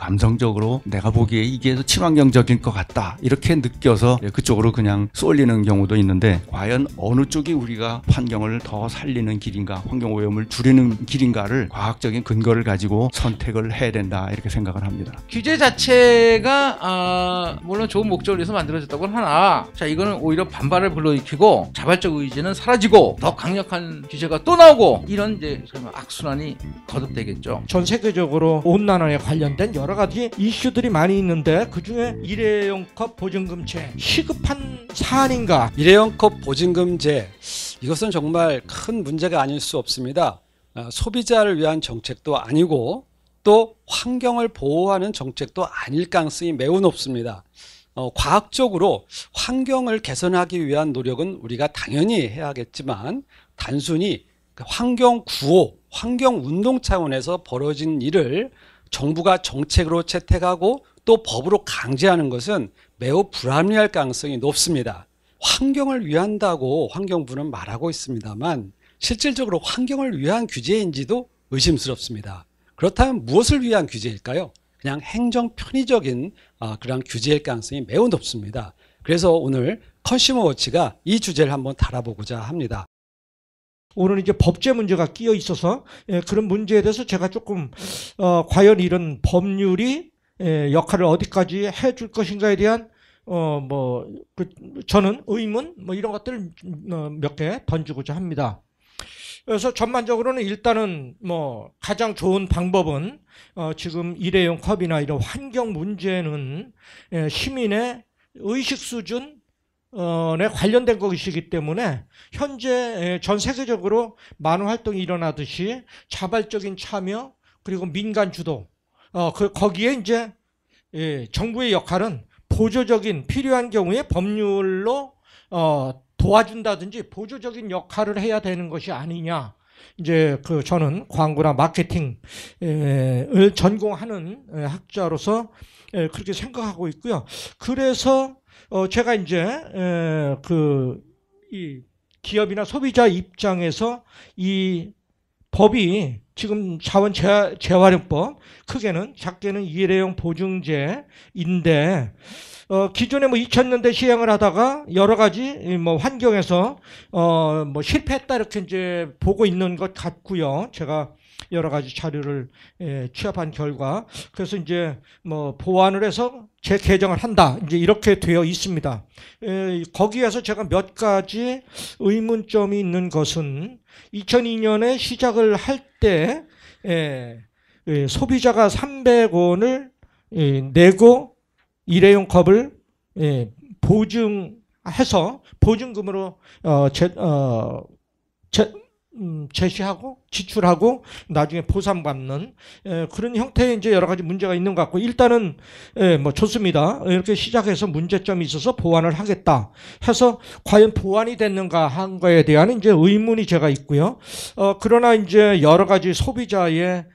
감성적으로 내가 보기에 이게 친환경적인 것 같다 이렇게 느껴서 그쪽으로 그냥 쏠리는 경우도 있는데, 과연 어느 쪽이 우리가 환경을 더 살리는 길인가, 환경오염을 줄이는 길인가를 과학적인 근거를 가지고 선택을 해야 된다 이렇게 생각을 합니다. 규제 자체가 물론 좋은 목적을 위해서 만들어졌다고 하나, 자 이거는 오히려 반발을 불러일으키고 자발적 의지는 사라지고 더 강력한 규제가 또 나오고, 이런 이제 악순환이 거듭되겠죠. 전 세계적으로 온난화에 관련된 여러 가지 이슈들이 많이 있는데, 그중에 일회용 컵 보증금제 시급한 사안인가? 일회용 컵 보증금제, 이것은 정말 큰 문제가 아닐 수 없습니다. 소비자를 위한 정책도 아니고 또 환경을 보호하는 정책도 아닐 가능성이 매우 높습니다. 과학적으로 환경을 개선하기 위한 노력은 우리가 당연히 해야겠지만, 단순히 환경 구호, 환경 운동 차원에서 벌어진 일을 정부가 정책으로 채택하고 또 법으로 강제하는 것은 매우 불합리할 가능성이 높습니다. 환경을 위한다고 환경부는 말하고 있습니다만 실질적으로 환경을 위한 규제인지도 의심스럽습니다. 그렇다면 무엇을 위한 규제일까요? 그냥 행정 편의적인 그런 규제일 가능성이 매우 높습니다. 그래서 오늘 컨슈머워치가 이 주제를 한번 다뤄보고자 합니다. 오늘 이제 법제 문제가 끼어 있어서 그런 문제에 대해서 제가 조금 과연 이런 법률이 역할을 어디까지 해줄 것인가에 대한 저는 의문 이런 것들을 몇 개 던지고자 합니다. 그래서 전반적으로는 일단은 가장 좋은 방법은 지금 일회용 컵이나 이런 환경 문제는 시민의 의식 수준에 관련된 것이기 때문에 현재 전 세계적으로 많은 활동이 일어나듯이 자발적인 참여 그리고 민간 주도, 거기에 이제 정부의 역할은 보조적인 필요한 경우에 법률로 도와준다든지 보조적인 역할을 해야 되는 것이 아니냐. 이제 저는 광고나 마케팅을 전공하는 학자로서 그렇게 생각하고 있고요. 그래서 제가 이제 이 기업이나 소비자 입장에서 이 법이 지금 자원 재활용법, 크게는 작게는 일회용 보증제인데, 기존에 2000년대 시행을 하다가 여러 가지 환경에서 실패했다 이렇게 이제 보고 있는 것 같고요. 제가 여러 가지 자료를 취합한 결과, 그래서 이제 보완을 해서 재개정을 한다 이제 이렇게 되어 있습니다. 거기에서 제가 몇 가지 의문점이 있는 것은 2002년에 시작을 할 때 소비자가 300원을 내고 일회용 컵을 보증해서 보증금으로 제시하고 지출하고 나중에 보상받는 그런 형태의 이제 여러 가지 문제가 있는 것 같고, 일단은 좋습니다. 이렇게 시작해서 문제점이 있어서 보완을 하겠다 해서 과연 보완이 됐는가 한 거에 대한 이제 의문이 제가 있고요. 그러나 이제 여러 가지 소비자에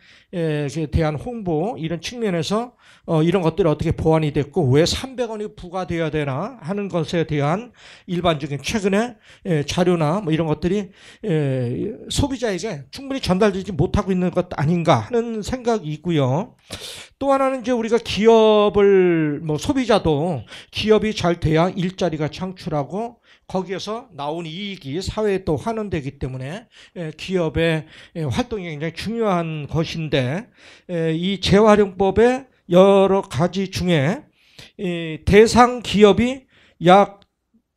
대한 홍보 이런 측면에서 이런 것들이 어떻게 보완이 됐고 왜 300원이 부과되어야 되나 하는 것에 대한 일반적인 최근의 자료나 이런 것들이 소비자에게 충분히 전달되지 못하고 있는 것 아닌가 하는 생각이 있고요. 또 하나는 이제 우리가 기업을 소비자도 기업이 잘 돼야 일자리가 창출하고 거기에서 나온 이익이 사회에 또 환원되기 때문에 기업의 활동이 굉장히 중요한 것인데, 이 재활용법의 여러 가지 중에 대상 기업이 약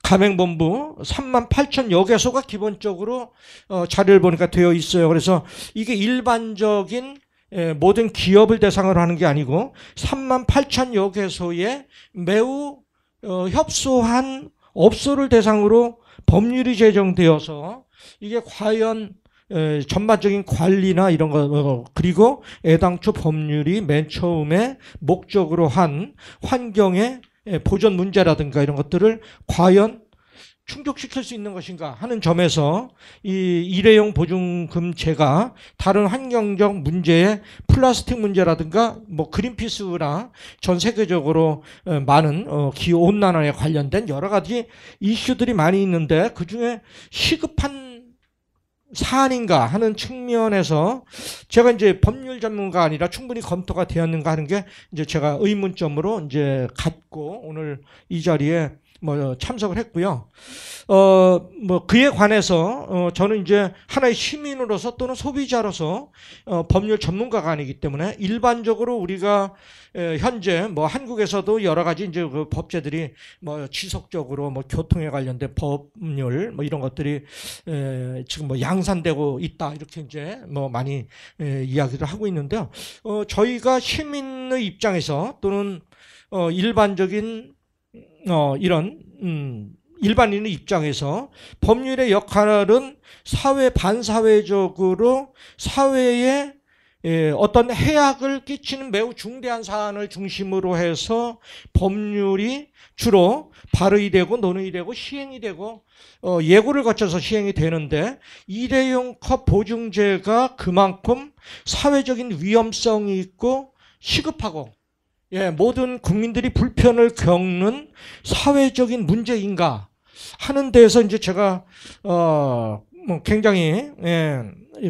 가맹본부 38,000여 개소가 기본적으로 자료를 보니까 되어 있어요. 그래서 이게 일반적인 모든 기업을 대상으로 하는 게 아니고 38,000여 개소의 매우 협소한 업소를 대상으로 법률이 제정되어서 이게 과연 전반적인 관리나 이런 거, 그리고 애당초 법률이 맨 처음에 목적으로 한 환경의 보전 문제라든가 이런 것들을 과연 충족시킬 수 있는 것인가 하는 점에서 이 일회용 보증금제가 다른 환경적 문제의 플라스틱 문제라든가 그린피스나 전 세계적으로 많은 기후온난화에 관련된 여러 가지 이슈들이 많이 있는데, 그중에 시급한 사안인가 하는 측면에서 제가 이제 법률 전문가 아니라 충분히 검토가 되었는가 하는 게 이제 제가 의문점으로 이제 갖고 오늘 이 자리에 뭐 참석을 했고요. 뭐 그에 관해서 저는 이제 하나의 시민으로서 또는 소비자로서 법률 전문가가 아니기 때문에 일반적으로 우리가 현재 뭐 한국에서도 여러 가지 이제 그 법제들이 뭐 지속적으로 뭐 교통에 관련된 법률 뭐 이런 것들이 지금 뭐 양산되고 있다 이렇게 이제 뭐 많이 이야기를 하고 있는데요. 저희가 시민의 입장에서 또는 일반적인 이런 일반인의 입장에서 법률의 역할은 사회 반사회적으로 사회에 어떤 해악을 끼치는 매우 중대한 사안을 중심으로 해서 법률이 주로 발의되고 논의되고 시행이 되고 예고를 거쳐서 시행이 되는데 일회용 컵 보증제가 그만큼 사회적인 위험성이 있고 시급하고 모든 국민들이 불편을 겪는 사회적인 문제인가 하는 데에서 이제 제가 뭐 굉장히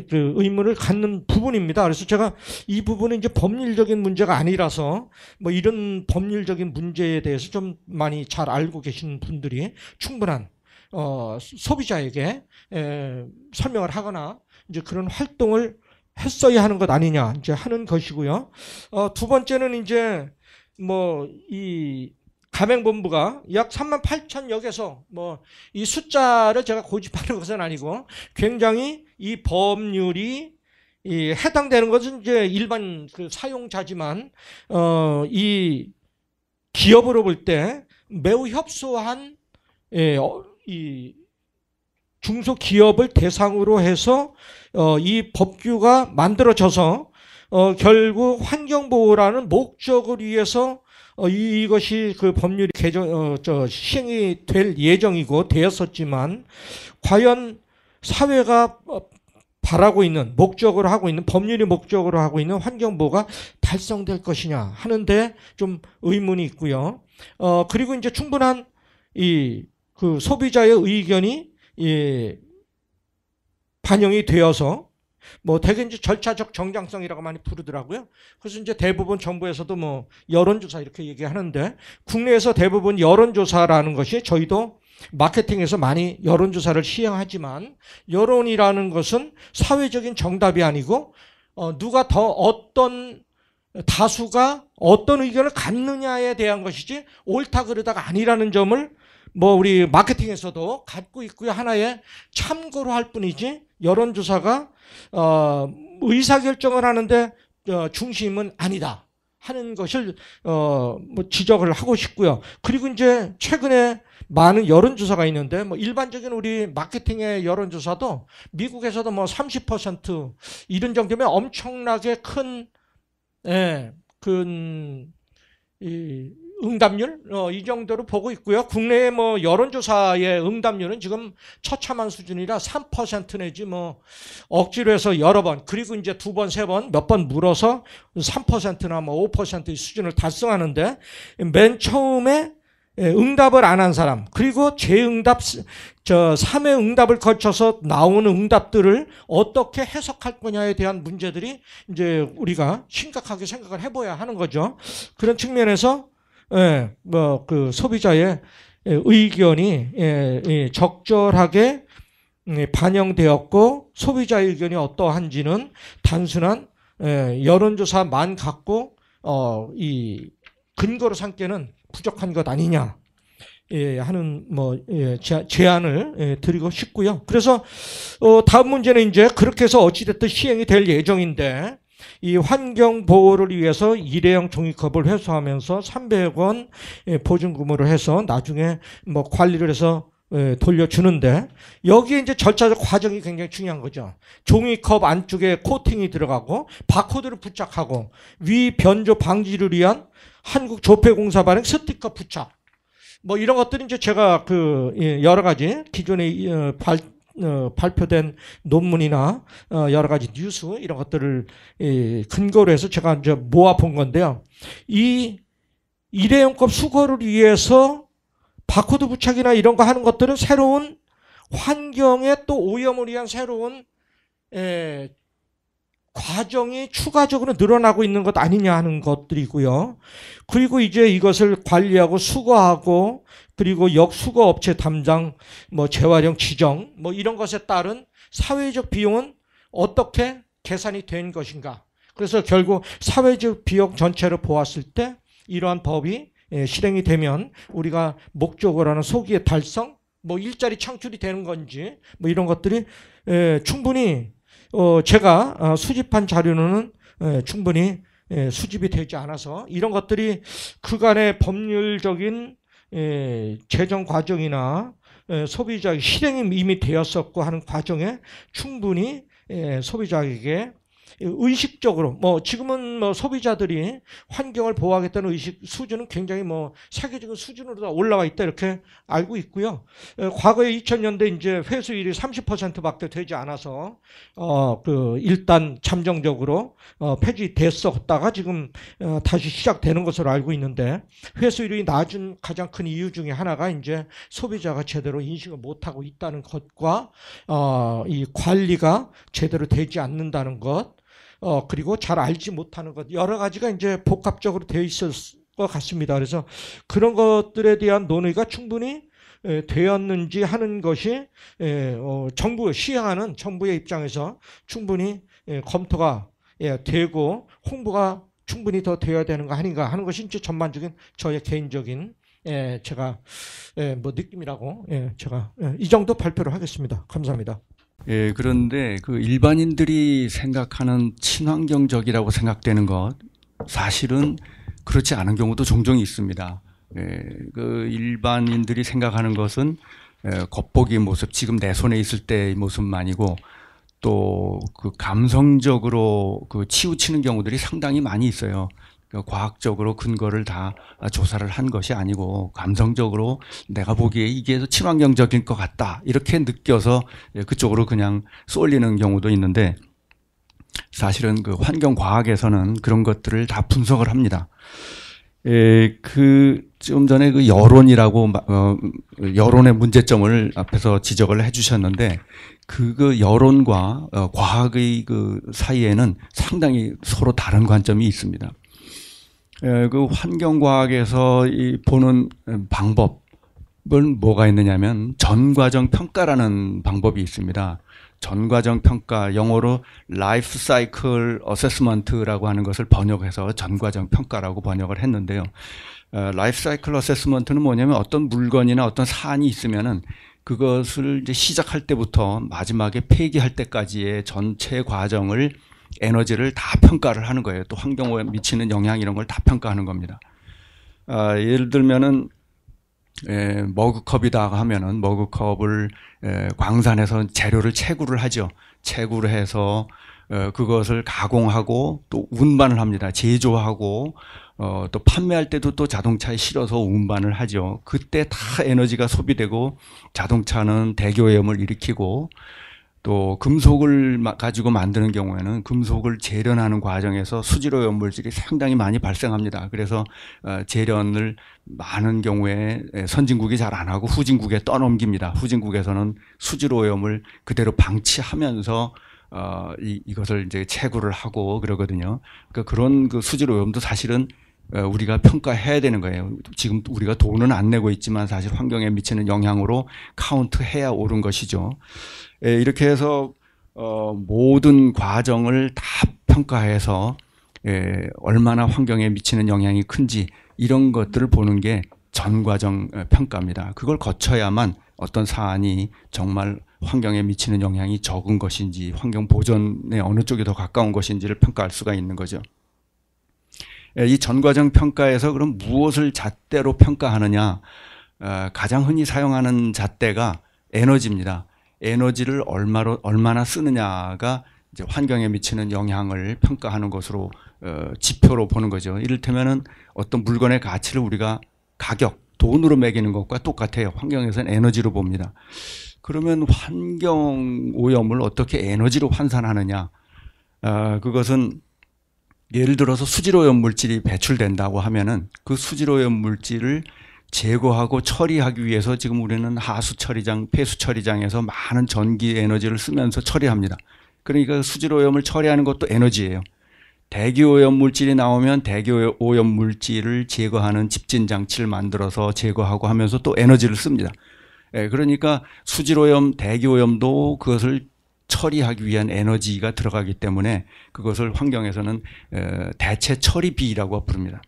그 의문을 갖는 부분입니다. 그래서 제가 이 부분은 이제 법률적인 문제가 아니라서 뭐 이런 법률적인 문제에 대해서 좀 많이 잘 알고 계신 분들이 충분한 소비자에게 설명을 하거나 이제 그런 활동을 했어야 하는 것 아니냐 이제 하는 것이고요. 두 번째는 이제 뭐 이 가맹본부가 약 38,000여 개소 뭐 이 숫자를 제가 고집하는 것은 아니고 굉장히 이 법률이 해당되는 것은 이제 일반 그 사용자지만 이 기업으로 볼 때 매우 협소한 이 중소기업을 대상으로 해서 이 법규가 만들어져서 결국 환경보호라는 목적을 위해서 이것이 그 법률이 시행이 될 예정이고 되었었지만 과연 사회가 바라고 있는 목적으로 하고 있는 법률이 목적으로 하고 있는 환경보호가 달성될 것이냐 하는데 좀 의문이 있고요. 그리고 이제 충분한 이 그 소비자의 의견이 반영이 되어서 뭐 대개 이제 절차적 정당성이라고 많이 부르더라고요. 그래서 이제 대부분 정부에서도 뭐 여론조사 이렇게 얘기하는데 국내에서 대부분 여론조사라는 것이 저희도 마케팅에서 많이 여론조사를 시행하지만 여론이라는 것은 사회적인 정답이 아니고 누가 더 어떤 다수가 어떤 의견을 갖느냐에 대한 것이지 옳다 그르다가 아니라는 점을 뭐 우리 마케팅에서도 갖고 있고요. 하나의 참고로 할 뿐이지 여론조사가 의사결정을 하는데 중심은 아니다 하는 것을 뭐 지적을 하고 싶고요. 그리고 이제 최근에 많은 여론조사가 있는데 뭐 일반적인 우리 마케팅의 여론조사도 미국에서도 뭐 30% 이런 정도면 엄청나게 큰 응답률 이 정도로 보고 있고요. 국내의 뭐 여론조사의 응답률은 지금 처참한 수준이라 3% 내지 뭐 억지로 해서 여러 번 그리고 이제 두 번, 세 번, 몇 번 물어서 3%나 뭐 5%의 수준을 달성하는데 맨 처음에 응답을 안 한 사람 그리고 재응답 3회 응답을 거쳐서 나오는 응답들을 어떻게 해석할 거냐에 대한 문제들이 이제 우리가 심각하게 생각을 해봐야 하는 거죠. 그런 측면에서 뭐 그 소비자의 의견이 적절하게 반영되었고 소비자의 의견이 어떠한지는 단순한 여론조사만 갖고 이 근거로 삼기에는 부족한 것 아니냐 하는 뭐 제안을 드리고 싶고요. 그래서 다음 문제는 이제 그렇게 해서 어찌됐든 시행이 될 예정인데 이 환경 보호를 위해서 일회용 종이컵을 회수하면서 300원 보증금으로 해서 나중에 뭐 관리를 해서 돌려주는데 여기에 이제 절차적 과정이 굉장히 중요한 거죠. 종이컵 안쪽에 코팅이 들어가고 바코드를 부착하고 위 변조 방지를 위한 한국조폐공사 발행 스티커 부착 뭐 이런 것들이 이제 제가 그 여러 가지 기존에 발표된 논문이나 여러 가지 뉴스 이런 것들을 근거로 해서 제가 이제 모아 본 건데요. 이 일회용컵 수거를 위해서 바코드 부착이나 이런 거 하는 것들은 새로운 환경에 또 오염을 위한 새로운 과정이 추가적으로 늘어나고 있는 것 아니냐 하는 것들이고요. 그리고 이제 이것을 관리하고 수거하고 그리고 역수거 업체 담당 재활용 지정 이런 것에 따른 사회적 비용은 어떻게 계산이 된 것인가. 그래서 결국 사회적 비용 전체를 보았을 때 이러한 법이 실행이 되면 우리가 목적으로 하는 소기의 달성, 일자리 창출이 되는 건지 이런 것들이 충분히 제가 수집한 자료는 충분히 수집이 되지 않아서 이런 것들이 그간의 법률적인 재정 과정이나 소비자 실행이 이미 되었었고 하는 과정에 충분히 소비자에게 의식적으로 지금은 소비자들이 환경을 보호하겠다는 의식 수준은 굉장히 세계적인 수준으로 다 올라와 있다 이렇게 알고 있고요. 과거에 2000년대 이제 회수율이 30%밖에 되지 않아서 일단 잠정적으로 폐지됐었다가 지금 다시 시작되는 것으로 알고 있는데 회수율이 낮은 가장 큰 이유 중에 하나가 이제 소비자가 제대로 인식을 못하고 있다는 것과 이 관리가 제대로 되지 않는다는 것. 그리고 잘 알지 못하는 것 여러 가지가 이제 복합적으로 되어 있을 것 같습니다. 그래서 그런 것들에 대한 논의가 충분히 되었는지 하는 것이 정부 시행하는 정부의 입장에서 충분히 검토가 되고 홍보가 충분히 더 되어야 되는 거 아닌가 하는 것이 이제 전반적인 저의 개인적인 제가 느낌이라고 제가 이 정도 발표를 하겠습니다. 감사합니다. 그런데 그 일반인들이 생각하는 친환경적이라고 생각되는 것 사실은 그렇지 않은 경우도 종종 있습니다. 그 일반인들이 생각하는 것은 겉보기의 모습, 지금 내 손에 있을 때의 모습만이고 또 그 감성적으로 그 치우치는 경우들이 상당히 많이 있어요. 과학적으로 근거를 다 조사를 한 것이 아니고 감성적으로 내가 보기에 이게 더 친환경적인 것 같다 이렇게 느껴서 그쪽으로 그냥 쏠리는 경우도 있는데 사실은 그 환경과학에서는 그런 것들을 다 분석을 합니다. 좀 전에 그 여론이라고 여론의 문제점을 앞에서 지적을 해주셨는데 그 여론과 과학의 그 사이에는 상당히 서로 다른 관점이 있습니다. 그 환경과학에서 보는 방법은 뭐가 있느냐면 전과정 평가라는 방법이 있습니다. 전과정 평가, 영어로 라이프 사이클 어세스먼트라고 하는 것을 번역해서 전과정 평가라고 번역을 했는데요. 라이프 사이클 어세스먼트는 뭐냐면 어떤 물건이나 어떤 사안이 있으면은 그것을 이제 시작할 때부터 마지막에 폐기할 때까지의 전체 과정을 에너지를 다 평가를 하는 거예요. 또 환경에 미치는 영향 이런 걸 다 평가하는 겁니다. 예를 들면은 머그컵이다 하면은 머그컵을 광산에서 재료를 채굴을 하죠. 채굴을 해서 그것을 가공하고 또 운반을 합니다. 제조하고 또 판매할 때도 또 자동차에 실어서 운반을 하죠. 그때 다 에너지가 소비되고 자동차는 대기오염을 일으키고 또 금속을 가지고 만드는 경우에는 금속을 재련하는 과정에서 수질오염 물질이 상당히 많이 발생합니다. 그래서 재련을 많은 경우에 선진국이 잘 안 하고 후진국에 떠넘깁니다. 후진국에서는 수질오염을 그대로 방치하면서 이것을 이제 채굴을 하고 그러거든요. 그러니까 그런 그 수질오염도 사실은 우리가 평가해야 되는 거예요. 지금 우리가 돈은 안 내고 있지만 사실 환경에 미치는 영향으로 카운트해야 옳은 것이죠. 이렇게 해서 모든 과정을 다 평가해서 얼마나 환경에 미치는 영향이 큰지 이런 것들을 보는 게 전과정 평가입니다. 그걸 거쳐야만 어떤 사안이 정말 환경에 미치는 영향이 적은 것인지 환경 보존에 어느 쪽이 더 가까운 것인지를 평가할 수가 있는 거죠. 이 전과정 평가에서 그럼 무엇을 잣대로 평가하느냐? 가장 흔히 사용하는 잣대가 에너지입니다. 에너지를 얼마나 쓰느냐가 이제 환경에 미치는 영향을 평가하는 것으로 지표로 보는 거죠. 이를테면은 어떤 물건의 가치를 우리가 가격, 돈으로 매기는 것과 똑같아요. 환경에서는 에너지로 봅니다. 그러면 환경 오염을 어떻게 에너지로 환산하느냐? 그것은 예를 들어서 수질오염 물질이 배출된다고 하면은 그 수질오염 물질을 제거하고 처리하기 위해서 지금 우리는 하수 처리장, 폐수 처리장에서 많은 전기 에너지를 쓰면서 처리합니다. 그러니까 수질 오염을 처리하는 것도 에너지예요. 대기 오염 물질이 나오면 대기 오염 물질을 제거하는 집진 장치를 만들어서 제거하고 하면서 또 에너지를 씁니다. 그러니까 수질 오염, 대기 오염도 그것을 처리하기 위한 에너지가 들어가기 때문에 그것을 환경에서는 대체 처리비라고 부릅니다.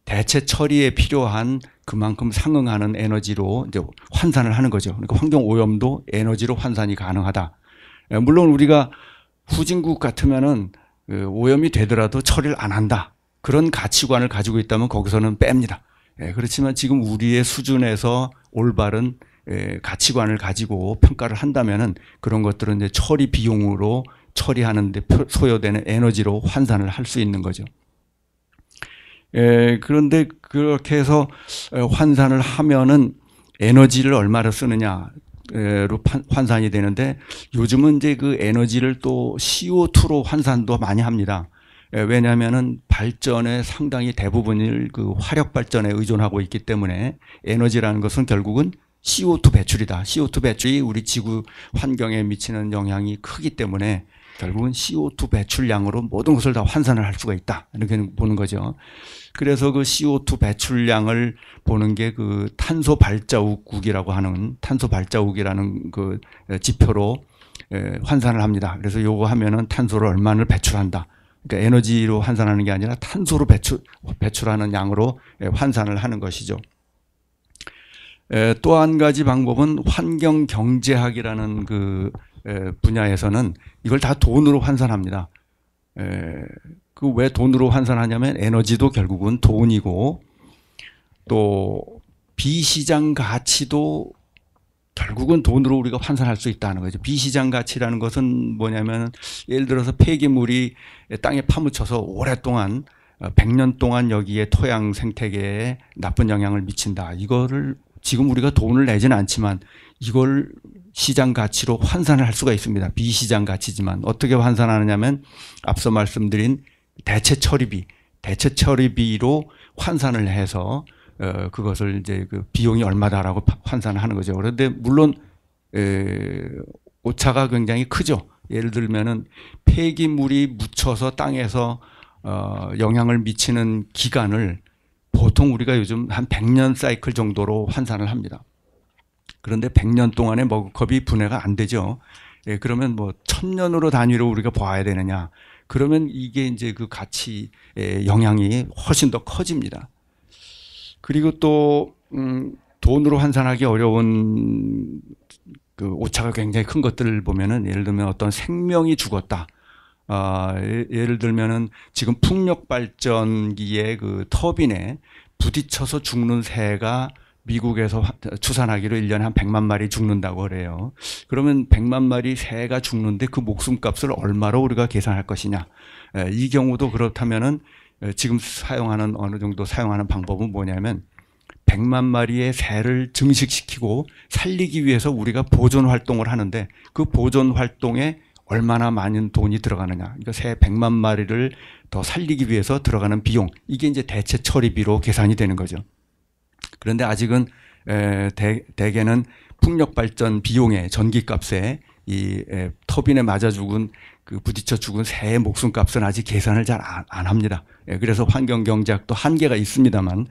대체 처리에 필요한 그만큼 상응하는 에너지로 이제 환산을 하는 거죠. 그러니까 환경 오염도 에너지로 환산이 가능하다. 물론 우리가 후진국 같으면은 오염이 되더라도 처리를 안 한다. 그런 가치관을 가지고 있다면 거기서는 뺍니다. 그렇지만 지금 우리의 수준에서 올바른 가치관을 가지고 평가를 한다면은 그런 것들은 이제 처리 비용으로 처리하는데 소요되는 에너지로 환산을 할 수 있는 거죠. 그런데 그렇게 해서 환산을 하면은 에너지를 얼마나 쓰느냐로 환산이 되는데 요즘은 이제 그 에너지를 또 CO2로 환산도 많이 합니다. 왜냐하면은 발전의 상당히 대부분을 그 화력 발전에 의존하고 있기 때문에 에너지라는 것은 결국은 CO2 배출이다. CO2 배출이 우리 지구 환경에 미치는 영향이 크기 때문에 결국은 CO2 배출량으로 모든 것을 다 환산을 할 수가 있다. 이렇게 보는 거죠. 그래서 그 CO2 배출량을 보는 게 그 탄소 발자국이라고 하는 탄소 발자국이라는 그 지표로 환산을 합니다. 그래서 요거 하면은 탄소를 얼마나 배출한다. 그러니까 에너지로 환산하는 게 아니라 탄소로 배출하는 양으로 환산을 하는 것이죠. 또 한 가지 방법은 환경 경제학이라는 그 분야에서는 이걸 다 돈으로 환산합니다. 그 왜 돈으로 환산하냐면 에너지도 결국은 돈이고 또 비시장 가치도 결국은 돈으로 우리가 환산할 수 있다는 거죠. 비시장 가치라는 것은 뭐냐면 예를 들어서 폐기물이 땅에 파묻혀서 오랫동안 100년 동안 여기에 토양 생태계에 나쁜 영향을 미친다. 이거를 지금 우리가 돈을 내지는 않지만 이걸 시장 가치로 환산을 할 수가 있습니다. 비시장 가치지만 어떻게 환산하느냐면 앞서 말씀드린 대체 처리비로 환산을 해서 그것을 이제 그 비용이 얼마다라고 환산을 하는 거죠. 그런데 물론 오차가 굉장히 크죠. 예를 들면은 폐기물이 묻혀서 땅에서 영향을 미치는 기간을 보통 우리가 요즘 한 100년 사이클 정도로 환산을 합니다. 그런데 100년 동안에 머그컵이 분해가 안 되죠. 그러면 뭐 1000년으로 단위로 우리가 봐야 되느냐. 그러면 이게 이제 그 가치의 영향이 훨씬 더 커집니다. 그리고 또 돈으로 환산하기 어려운 그 오차가 굉장히 큰 것들을 보면은 예를 들면 어떤 생명이 죽었다. 예를 들면은 지금 풍력 발전기의 그 터빈에 부딪혀서 죽는 새가 미국에서 추산하기로 1년에 한 100만 마리 죽는다고 그래요. 그러면 100만 마리 새가 죽는데 그 목숨값을 얼마로 우리가 계산할 것이냐. 이 경우도 그렇다면은 지금 사용하는 어느 정도 사용하는 방법은 뭐냐면 100만 마리의 새를 증식시키고 살리기 위해서 우리가 보존 활동을 하는데 그 보존 활동에 얼마나 많은 돈이 들어가느냐. 그러니까 새 100만 마리를 더 살리기 위해서 들어가는 비용. 이게 이제 대체 처리비로 계산이 되는 거죠. 그런데 아직은 대개는 풍력 발전 비용의 전기값에 이 터빈에 맞아 죽은 그 부딪혀 죽은 새의 목숨값은 아직 계산을 잘 안 합니다. 그래서 환경 경제학도 한계가 있습니다만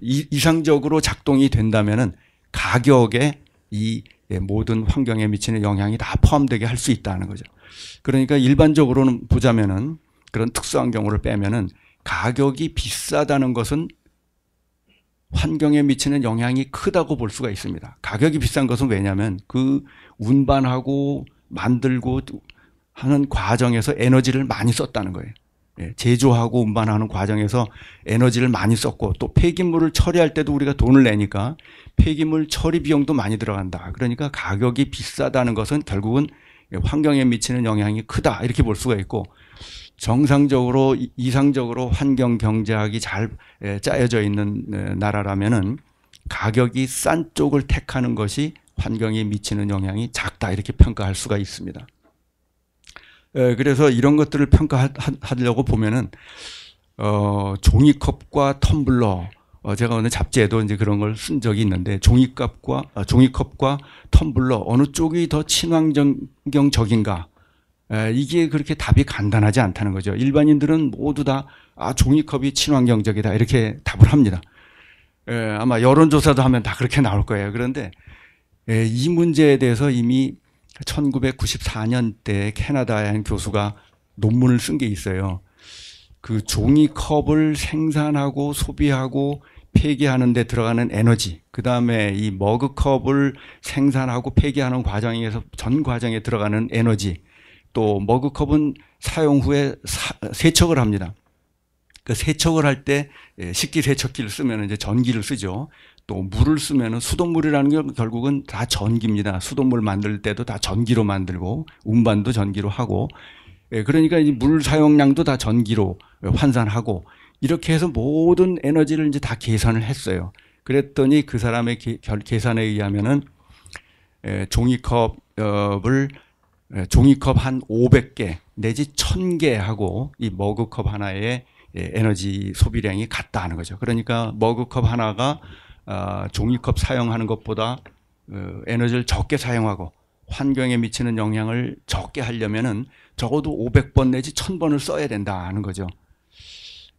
이상적으로 작동이 된다면은 가격에 이 모든 환경에 미치는 영향이 다 포함되게 할 수 있다는 거죠. 그러니까 일반적으로는 보자면은 그런 특수한 경우를 빼면은 가격이 비싸다는 것은 환경에 미치는 영향이 크다고 볼 수가 있습니다. 가격이 비싼 것은 왜냐하면 그 운반하고 만들고 하는 과정에서 에너지를 많이 썼다는 거예요. 제조하고 운반하는 과정에서 에너지를 많이 썼고 또 폐기물을 처리할 때도 우리가 돈을 내니까 폐기물 처리 비용도 많이 들어간다. 그러니까 가격이 비싸다는 것은 결국은 환경에 미치는 영향이 크다 이렇게 볼 수가 있고 정상적으로 이상적으로 환경 경제학이 잘 짜여져 있는 나라라면은 가격이 싼 쪽을 택하는 것이 환경에 미치는 영향이 작다 이렇게 평가할 수가 있습니다. 그래서 이런 것들을 평가하려고 보면은 종이컵과 텀블러 제가 어느 잡지에도 이제 그런 걸 쓴 적이 있는데 종이컵과 텀블러 어느 쪽이 더 친환경적인가? 이게 그렇게 답이 간단하지 않다는 거죠. 일반인들은 모두 다 종이컵이 친환경적이다 이렇게 답을 합니다. 아마 여론조사도 하면 다 그렇게 나올 거예요. 그런데 이 문제에 대해서 이미 1994년대 캐나다의 한 교수가 논문을 쓴 게 있어요. 그 종이컵을 생산하고 소비하고 폐기하는 데 들어가는 에너지, 그 다음에 이 머그컵을 생산하고 폐기하는 과정에서 전 과정에 들어가는 에너지, 또 머그컵은 사용 후에 세척을 합니다. 그 세척을 할 때 식기세척기를 쓰면 이제 전기를 쓰죠. 또 물을 쓰면은 수돗물이라는 게 결국은 다 전기입니다. 수돗물 만들 때도 다 전기로 만들고 운반도 전기로 하고, 그러니까 이 물 사용량도 다 전기로 환산하고 이렇게 해서 모든 에너지를 이제 다 계산을 했어요. 그랬더니 그 사람의 계산에 의하면은 종이컵 한 500개 내지 1000개 하고 이 머그컵 하나의 에너지 소비량이 같다는 거죠. 그러니까 머그컵 하나가 종이컵 사용하는 것보다 에너지를 적게 사용하고 환경에 미치는 영향을 적게 하려면은 적어도 500번 내지 1000번을 써야 된다는 거죠.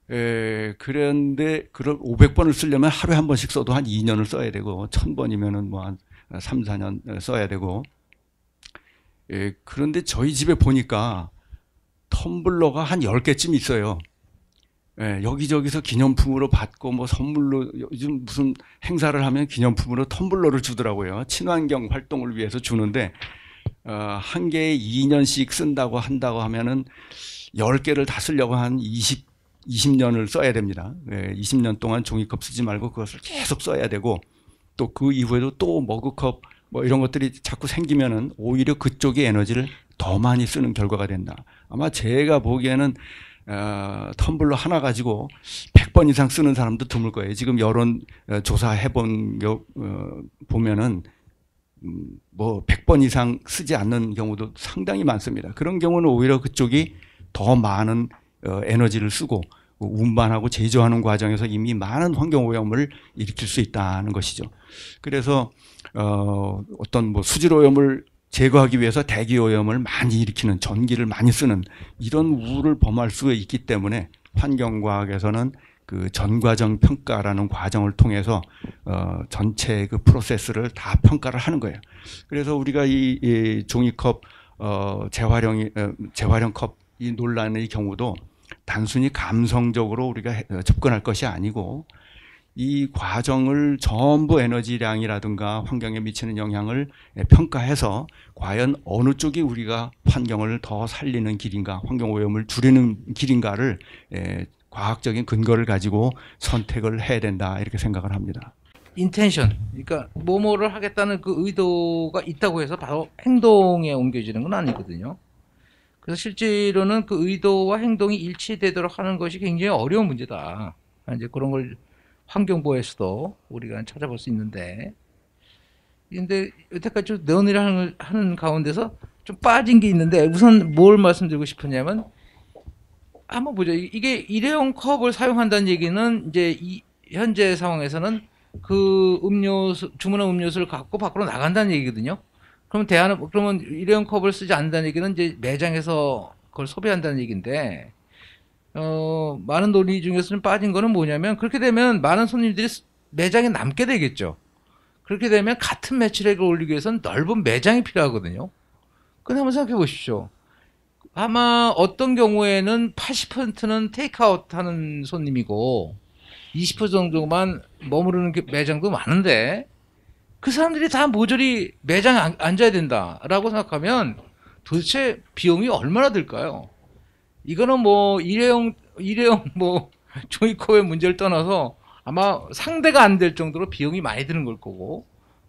그런데 그걸 500번을 쓰려면 하루에 한 번씩 써도 한 2년을 써야 되고 1000번이면은 뭐 한 3, 4년 써야 되고. 그런데 저희 집에 보니까 텀블러가 한 10개쯤 있어요. 여기저기서 기념품으로 받고 뭐 선물로 요즘 무슨 행사를 하면 기념품으로 텀블러를 주더라고요. 친환경 활동을 위해서 주는데 한 개에 2년씩 쓴다고 한다고 하면은 10개를 다 쓰려고 한 20년을 써야 됩니다. 20년 동안 종이컵 쓰지 말고 그것을 계속 써야 되고 또 그 이후에도 또 머그컵 뭐 이런 것들이 자꾸 생기면은 오히려 그쪽의 에너지를 더 많이 쓰는 결과가 된다. 아마 제가 보기에는 텀블러 하나 가지고 100번 이상 쓰는 사람도 드물 거예요. 지금 여론 조사 해본 보면은 뭐 100번 이상 쓰지 않는 경우도 상당히 많습니다. 그런 경우는 오히려 그쪽이 더 많은 에너지를 쓰고 운반하고 제조하는 과정에서 이미 많은 환경 오염을 일으킬 수 있다는 것이죠. 그래서 어떤 뭐 수질 오염을 제거하기 위해서 대기 오염을 많이 일으키는 전기를 많이 쓰는 이런 우를 범할 수 있기 때문에 환경과학에서는 그 전과정 평가라는 과정을 통해서 전체 그 프로세스를 다 평가를 하는 거예요. 그래서 우리가 이 종이컵 재활용 컵 이 논란의 경우도 단순히 감성적으로 우리가 접근할 것이 아니고 이 과정을 전부 에너지량이라든가 환경에 미치는 영향을 평가해서 과연 어느 쪽이 우리가 환경을 더 살리는 길인가, 환경 오염을 줄이는 길인가를 과학적인 근거를 가지고 선택을 해야 된다 이렇게 생각을 합니다. 인텐션, 그러니까 뭐뭐를 하겠다는 그 의도가 있다고 해서 바로 행동에 옮겨지는 건 아니거든요. 그래서 실제로는 그 의도와 행동이 일치되도록 하는 것이 굉장히 어려운 문제다. 이제 그런 걸 환경부에서도 우리가 찾아볼 수 있는데, 근데 여태까지 좀 논의를 하는 가운데서 좀 빠진 게 있는데, 우선 뭘 말씀드리고 싶으냐면, 한번 보죠. 이게 일회용 컵을 사용한다는 얘기는 이제 현재 상황에서는 그 주문한 음료수를 갖고 밖으로 나간다는 얘기거든요. 그러면 일회용 컵을 쓰지 않는다는 얘기는 이제 매장에서 그걸 소비한다는 얘기인데, 많은 논의 중에서 좀 빠진 거는 뭐냐면, 그렇게 되면 많은 손님들이 매장에 남게 되겠죠. 그렇게 되면 같은 매출액을 올리기 위해서는 넓은 매장이 필요하거든요. 근데 한번 생각해 보십시오. 아마 어떤 경우에는 80%는 테이크아웃 하는 손님이고 20% 정도만 머무르는 매장도 많은데, 그 사람들이 다 모조리 매장에 앉아야 된다라고 생각하면 도대체 비용이 얼마나 들까요? 이거는 뭐 일회용 뭐 종이컵의 문제를 떠나서 아마 상대가 안 될 정도로 비용이 많이 드는 걸 거고,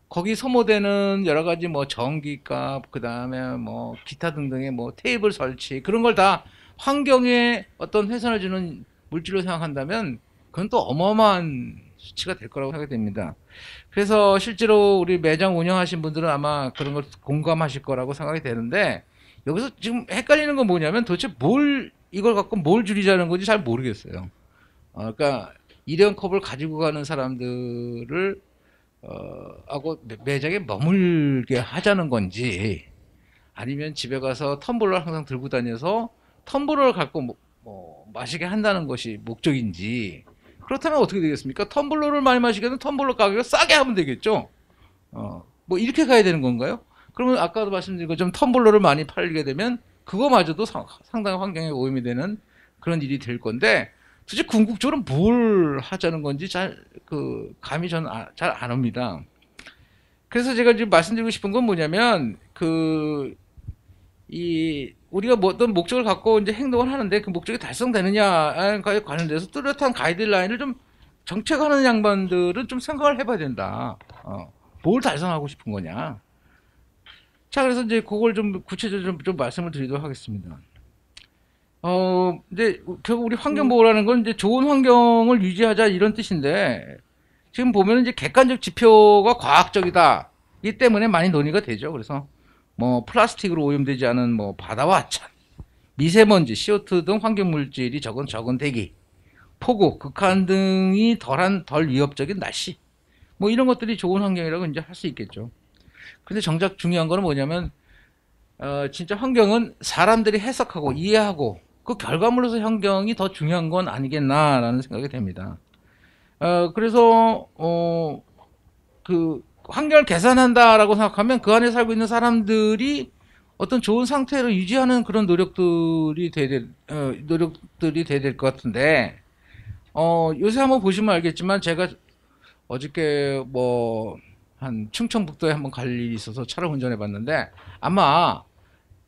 거기 소모되는 여러 가지 뭐 전기값, 그 다음에 뭐 기타 등등의 뭐 테이블 설치, 그런 걸 다 환경에 어떤 훼손을 주는 물질로 생각한다면 그건 또 어마어마한 수치가 될 거라고 생각이 됩니다. 그래서 실제로 우리 매장 운영하신 분들은 아마 그런 걸 공감하실 거라고 생각이 되는데, 여기서 지금 헷갈리는 건 뭐냐면 도대체 이걸 갖고 뭘 줄이자는 건지 잘 모르겠어요. 그러니까 일회용 컵을 가지고 가는 사람들을 하고 매장에 머물게 하자는 건지, 아니면 집에 가서 텀블러를 항상 들고 다녀서 텀블러를 갖고 마시게 한다는 것이 목적인지. 그렇다면 어떻게 되겠습니까? 텀블러를 많이 마시게 되면 텀블러 가격을 싸게 하면 되겠죠. 뭐 이렇게 가야 되는 건가요? 그러면 아까도 말씀드린 것처럼 텀블러를 많이 팔게 되면 그거마저도 상당한 환경에 오염이 되는 그런 일이 될 건데, 도대체 궁극적으로 뭘 하자는 건지 감이 저는 잘 안 옵니다. 그래서 제가 지금 말씀드리고 싶은 건 뭐냐면, 우리가 뭐 어떤 목적을 갖고 이제 행동을 하는데 그 목적이 달성되느냐에 관련돼서 뚜렷한 가이드라인을 좀 정책하는 양반들은 좀 생각을 해봐야 된다. 뭘 달성하고 싶은 거냐. 자, 그래서 이제 그걸 좀 구체적으로 좀 말씀을 드리도록 하겠습니다. 근데 결국 우리 환경보호라는 건 이제 좋은 환경을 유지하자 이런 뜻인데, 지금 보면 이제 객관적 지표가 과학적이다. 이 때문에 많이 논의가 되죠. 그래서 뭐 플라스틱으로 오염되지 않은 뭐 바다와 하천, 미세먼지, CO2 등 환경 물질이 적은 대기, 폭우, 극한 등이 덜 위협적인 날씨, 뭐 이런 것들이 좋은 환경이라고 이제 할 수 있겠죠. 근데 정작 중요한 거는 뭐냐면, 진짜 환경은 사람들이 해석하고 이해하고 그 결과물로서 환경이 더 중요한 건 아니겠나라는 생각이 됩니다. 그래서 그 환경을 개선한다라고 생각하면 그 안에 살고 있는 사람들이 어떤 좋은 상태를 유지하는 그런 노력들이 돼야 될 것 같은데, 요새 한번 보시면 알겠지만, 제가 어저께 한 충청북도에 한번 갈 일이 있어서 차를 운전해 봤는데, 아마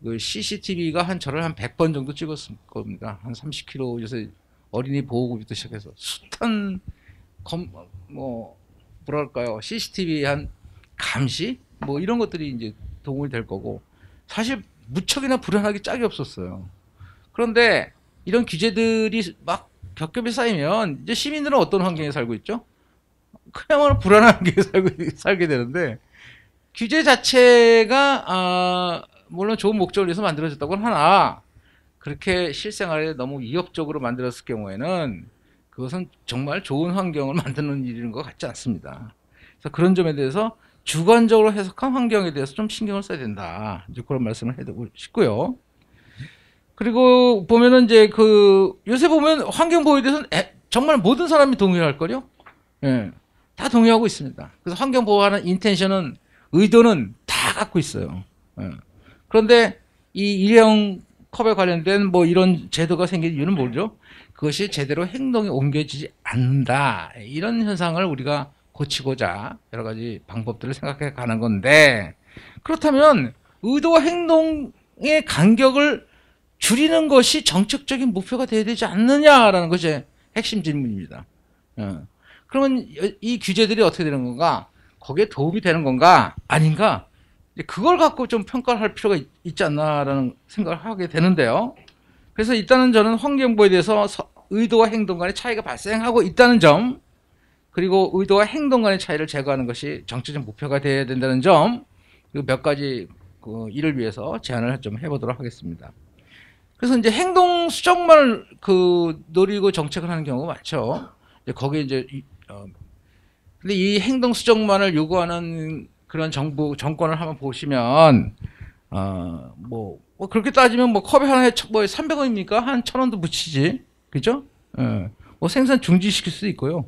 그 CCTV가 저를 한 100번 정도 찍었을 겁니다. 한 30km, 요새 어린이 보호구부터 시작해서 숱한 뭐랄까요, CCTV 한 감시 뭐 이런 것들이 이제 도움이 될 거고, 사실 무척이나 불안하기 짝이 없었어요. 그런데 이런 규제들이 막 겹겹이 쌓이면 이제 시민들은 어떤 환경에 살고 있죠? 그야말로 불안한 환경에 살게 되는데, 규제 자체가 물론 좋은 목적을 위해서 만들어졌다고는 하나, 그렇게 실생활에 너무 위협적으로 만들었을 경우에는 그것은 정말 좋은 환경을 만드는 일인 것 같지 않습니다. 그래서 그런 점에 대해서 주관적으로 해석한 환경에 대해서 좀 신경을 써야 된다, 이제 그런 말씀을 해드리고 싶고요. 그리고 보면은 이제 요새 보면 환경 보호에 대해서는 정말 모든 사람이 동의할 거요. 예, 다 동의하고 있습니다. 그래서 환경 보호하는 인텐션은, 의도는 다 갖고 있어요. 예. 그런데 이 일회용 컵에 관련된 뭐 이런 제도가 생긴 이유는 뭐죠? 그것이 제대로 행동에 옮겨지지 않는다. 이런 현상을 우리가 고치고자 여러 가지 방법들을 생각해 가는 건데, 그렇다면 의도와 행동의 간격을 줄이는 것이 정책적인 목표가 되어야 되지 않느냐라는 것이 핵심 질문입니다. 그러면 이 규제들이 어떻게 되는 건가? 거기에 도움이 되는 건가? 아닌가? 그걸 갖고 좀 평가를 할 필요가 있지 않나라는 생각을 하게 되는데요. 그래서 일단은 저는 환경보호에 대해서 의도와 행동 간의 차이가 발생하고 있다는 점, 그리고 의도와 행동 간의 차이를 제거하는 것이 정치적 목표가 되어야 된다는 점, 그리고 몇 가지 일을 위해서 제안을 좀 해보도록 하겠습니다. 그래서 이제 행동 수정만을 노리고 정책을 하는 경우가 많죠. 거기에 이제 근데 이 행동 수정만을 요구하는 그런 정권을 한번 보시면, 뭐 그렇게 따지면 뭐 컵에 하나에 300원입니까? 한 1,000원도 묻히지. 그죠? 뭐 생산 중지시킬 수도 있고요.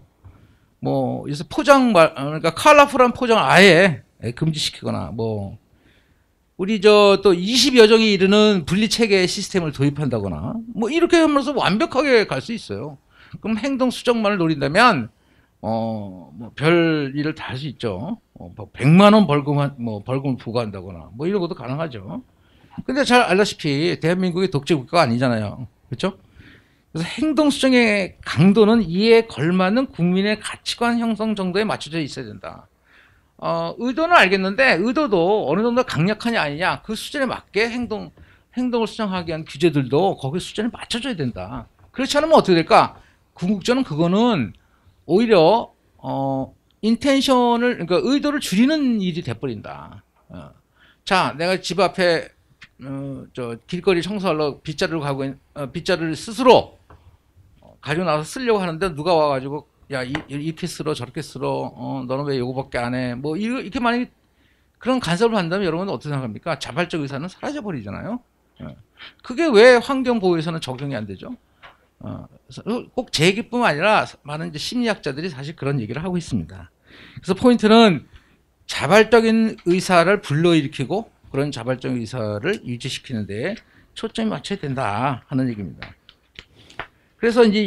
뭐, 그래서 그러니까 컬러풀한 포장 아예 금지시키거나, 우리 또 20여 종이 이르는 분리체계 시스템을 도입한다거나, 뭐 이렇게 하면서 완벽하게 갈 수 있어요. 그럼 행동 수정만을 노린다면, 별 일을 다 할 수 있죠. 100만 원 벌금을 부과한다거나, 뭐 이런 것도 가능하죠. 근데 잘 알다시피 대한민국이 독재 국가가 아니잖아요. 그렇죠? 그래서 행동 수정의 강도는 이에 걸맞는 국민의 가치관 형성 정도에 맞춰져 있어야 된다. 의도는 알겠는데, 의도도 어느 정도 강력하냐 아니냐, 그 수준에 맞게 행동을 수정하기 위한 규제들도 거기 수준에 맞춰줘야 된다. 그렇지 않으면 어떻게 될까? 궁극적으로는 그거는 오히려 인텐션을, 그러니까 의도를 줄이는 일이 돼버린다. 자, 내가 집 앞에 길거리 청소하러 빗자루를 스스로 가지고 나와서 쓰려고 하는데, 누가 와가지고 야, 이렇게 쓸어, 저렇게 쓸어, 너는 왜 요거밖에 안 해? 뭐, 이렇게 만약에 그런 간섭을 한다면 여러분은 어떻게 생각합니까? 자발적 의사는 사라져버리잖아요. 그게 왜 환경보호에서는 적용이 안 되죠? 꼭 제 얘기뿐만 아니라 많은 이제 심리학자들이 사실 그런 얘기를 하고 있습니다. 그래서 포인트는 자발적인 의사를 불러일으키고 그런 자발적 의사를 유지시키는 데 초점이 맞춰야 된다 하는 얘기입니다. 그래서 이제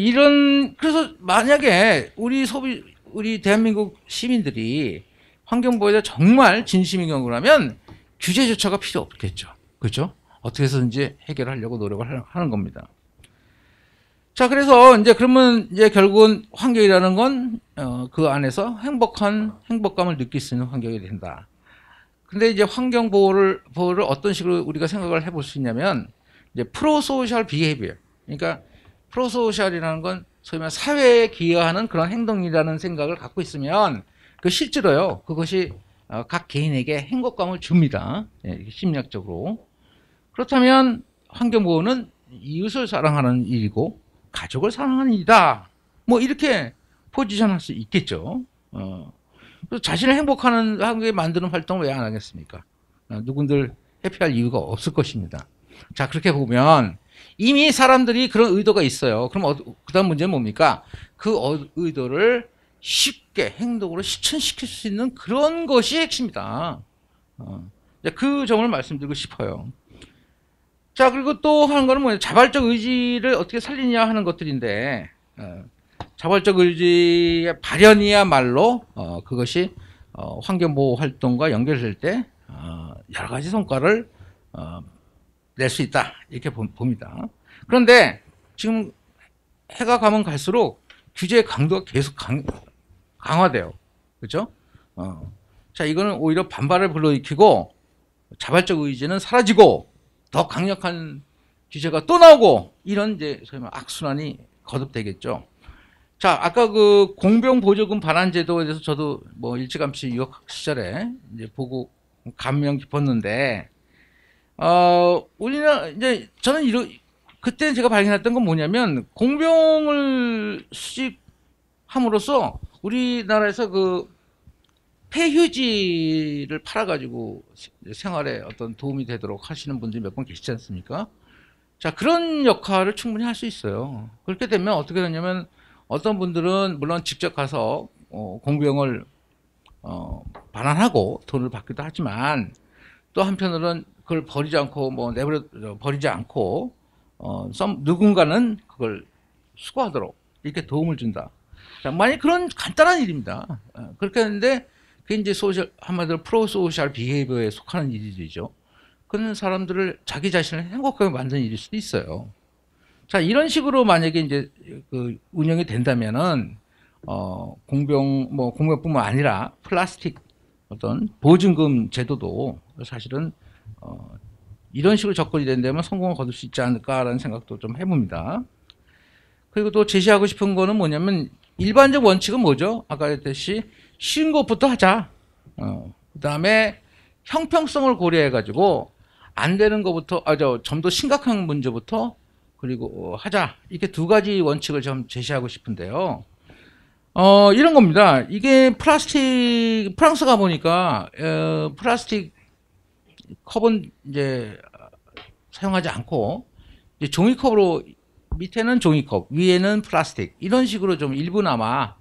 그래서 만약에 우리 대한민국 시민들이 환경보호에 정말 진심인 경우라면 규제조차가 필요 없겠죠. 그렇죠? 어떻게 해서든지 해결하려고 노력을 하는 겁니다. 자, 그래서 이제 그러면 이제 결국은 환경이라는 건 그 안에서 행복감을 느낄 수 있는 환경이 된다. 근데 이제 환경 보호를 어떤 식으로 우리가 생각을 해볼 수 있냐면 이제 프로소셜 비헤이비어. 그러니까 프로소셜이라는 건 소위 말해 사회에 기여하는 그런 행동이라는 생각을 갖고 있으면 그 실제로요. 그것이 각 개인에게 행복감을 줍니다. 예, 심리학적으로. 그렇다면 환경 보호는 이웃을 사랑하는 일이고 가족을 사랑하는 일이다. 뭐 이렇게 포지션할 수 있겠죠. 그래서 자신을 행복하게 만드는 활동을 왜 안 하겠습니까? 누군들 해피할 이유가 없을 것입니다. 자, 그렇게 보면 이미 사람들이 그런 의도가 있어요. 그럼 그다음 문제는 뭡니까? 그 의도를 쉽게 행동으로 실천시킬 수 있는 그런 것이 핵심이다. 그 점을 말씀드리고 싶어요. 자, 그리고 또 하는 거는 뭐냐? 자발적 의지를 어떻게 살리냐 하는 것들인데, 자발적 의지의 발현이야말로, 그것이, 환경보호 활동과 연결될 때, 여러 가지 성과를, 낼 수 있다. 이렇게 봅니다. 그런데 지금 해가 가면 갈수록 규제의 강도가 계속 강화돼요. 그죠? 자, 이거는 오히려 반발을 불러일으키고, 자발적 의지는 사라지고, 더 강력한 규제가 또 나오고 이런 이제 소위 말해 악순환이 거듭되겠죠. 자, 아까 그 공병보조금 반환 제도에 대해서 저도 뭐 일찌감치 유학 시절에 이제 보고 감명 깊었는데, 우리나라 이제 저는 그때 제가 발견했던 건 뭐냐면 공병을 수집함으로써 우리나라에서 그 폐휴지를 팔아가지고 생활에 어떤 도움이 되도록 하시는 분들이 몇 분 계시지 않습니까? 자, 그런 역할을 충분히 할 수 있어요. 그렇게 되면 어떻게 되냐면 어떤 분들은 물론 직접 가서 공병을 반환하고 돈을 받기도 하지만 또 한편으로는 그걸 버리지 않고 버리지 않고 누군가는 그걸 수거하도록 이렇게 도움을 준다. 자, 만약 그런 간단한 일입니다. 그렇게 했는데 그게 이제 한마디로 프로소셜 비헤이비어에 속하는 일이죠. 그런 사람들을 자기 자신을 행복하게 만드는 일일 수도 있어요. 자, 이런 식으로 만약에 이제 그 운영이 된다면은, 공병뿐만 아니라 플라스틱 어떤 보증금 제도도 사실은, 이런 식으로 접근이 된다면 성공을 거둘 수 있지 않을까라는 생각도 좀 해봅니다. 그리고 또 제시하고 싶은 거는 뭐냐면, 일반적 원칙은 뭐죠? 아까 했듯이 쉬운 것부터 하자. 그 다음에 형평성을 고려해가지고 안 되는 것부터, 좀 더 심각한 문제부터 그리고 하자. 이렇게 두 가지 원칙을 좀 제시하고 싶은데요. 이런 겁니다. 이게 프랑스 가보니까, 플라스틱 컵은 이제 사용하지 않고, 이제 종이컵으로, 밑에는 종이컵, 위에는 플라스틱. 이런 식으로 좀 일부나마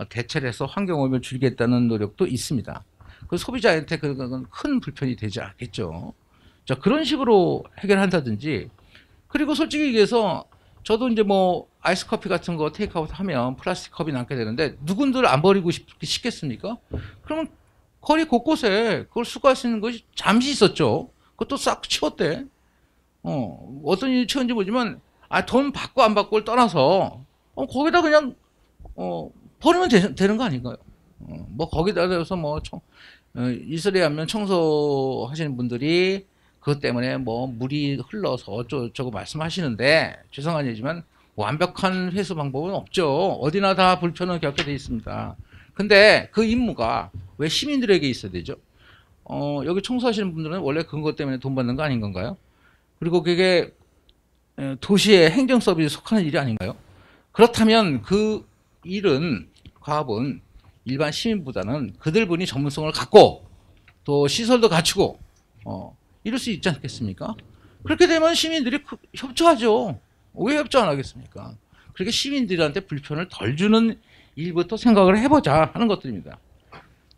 대체를 해서 환경오염을 줄이겠다는 노력도 있습니다. 그 소비자한테 그건 큰 불편이 되지 않겠죠. 자, 그런 식으로 해결한다든지, 그리고 솔직히 얘기해서 저도 이제 뭐 아이스 커피 같은 거 테이크아웃 하면 플라스틱 컵이 남게 되는데 누군들 안 버리고 싶겠습니까? 그러면 거리 곳곳에 그걸 수거할 수 있는 것이 잠시 있었죠. 그것도 싹 치웠대. 어떤 일이 치웠는지 모르지만, 돈 받고 안 받고를 떠나서, 거기다 그냥, 버리면 되는 거 아닌가요? 뭐 거기다 대서 이슬에 하면 청소하시는 분들이 그것 때문에 뭐 물이 흘러서 어쩌고 말씀하시는데, 죄송한 얘기지만 완벽한 회수 방법은 없죠. 어디나 다 불편을 겪게 돼 있습니다. 근데 그 임무가 왜 시민들에게 있어야 되죠? 여기 청소하시는 분들은 원래 그것 때문에 돈 받는 거 아닌 건가요? 그리고 그게 도시의 행정 서비스에 속하는 일이 아닌가요? 그렇다면 그 일은 과업은 일반 시민보다는 그들분이 전문성을 갖고 또 시설도 갖추고 이럴 수 있지 않겠습니까? 그렇게 되면 시민들이 협조하죠. 왜 협조 안 하겠습니까? 그렇게 시민들한테 불편을 덜 주는 일부터 생각을 해보자 하는 것들입니다.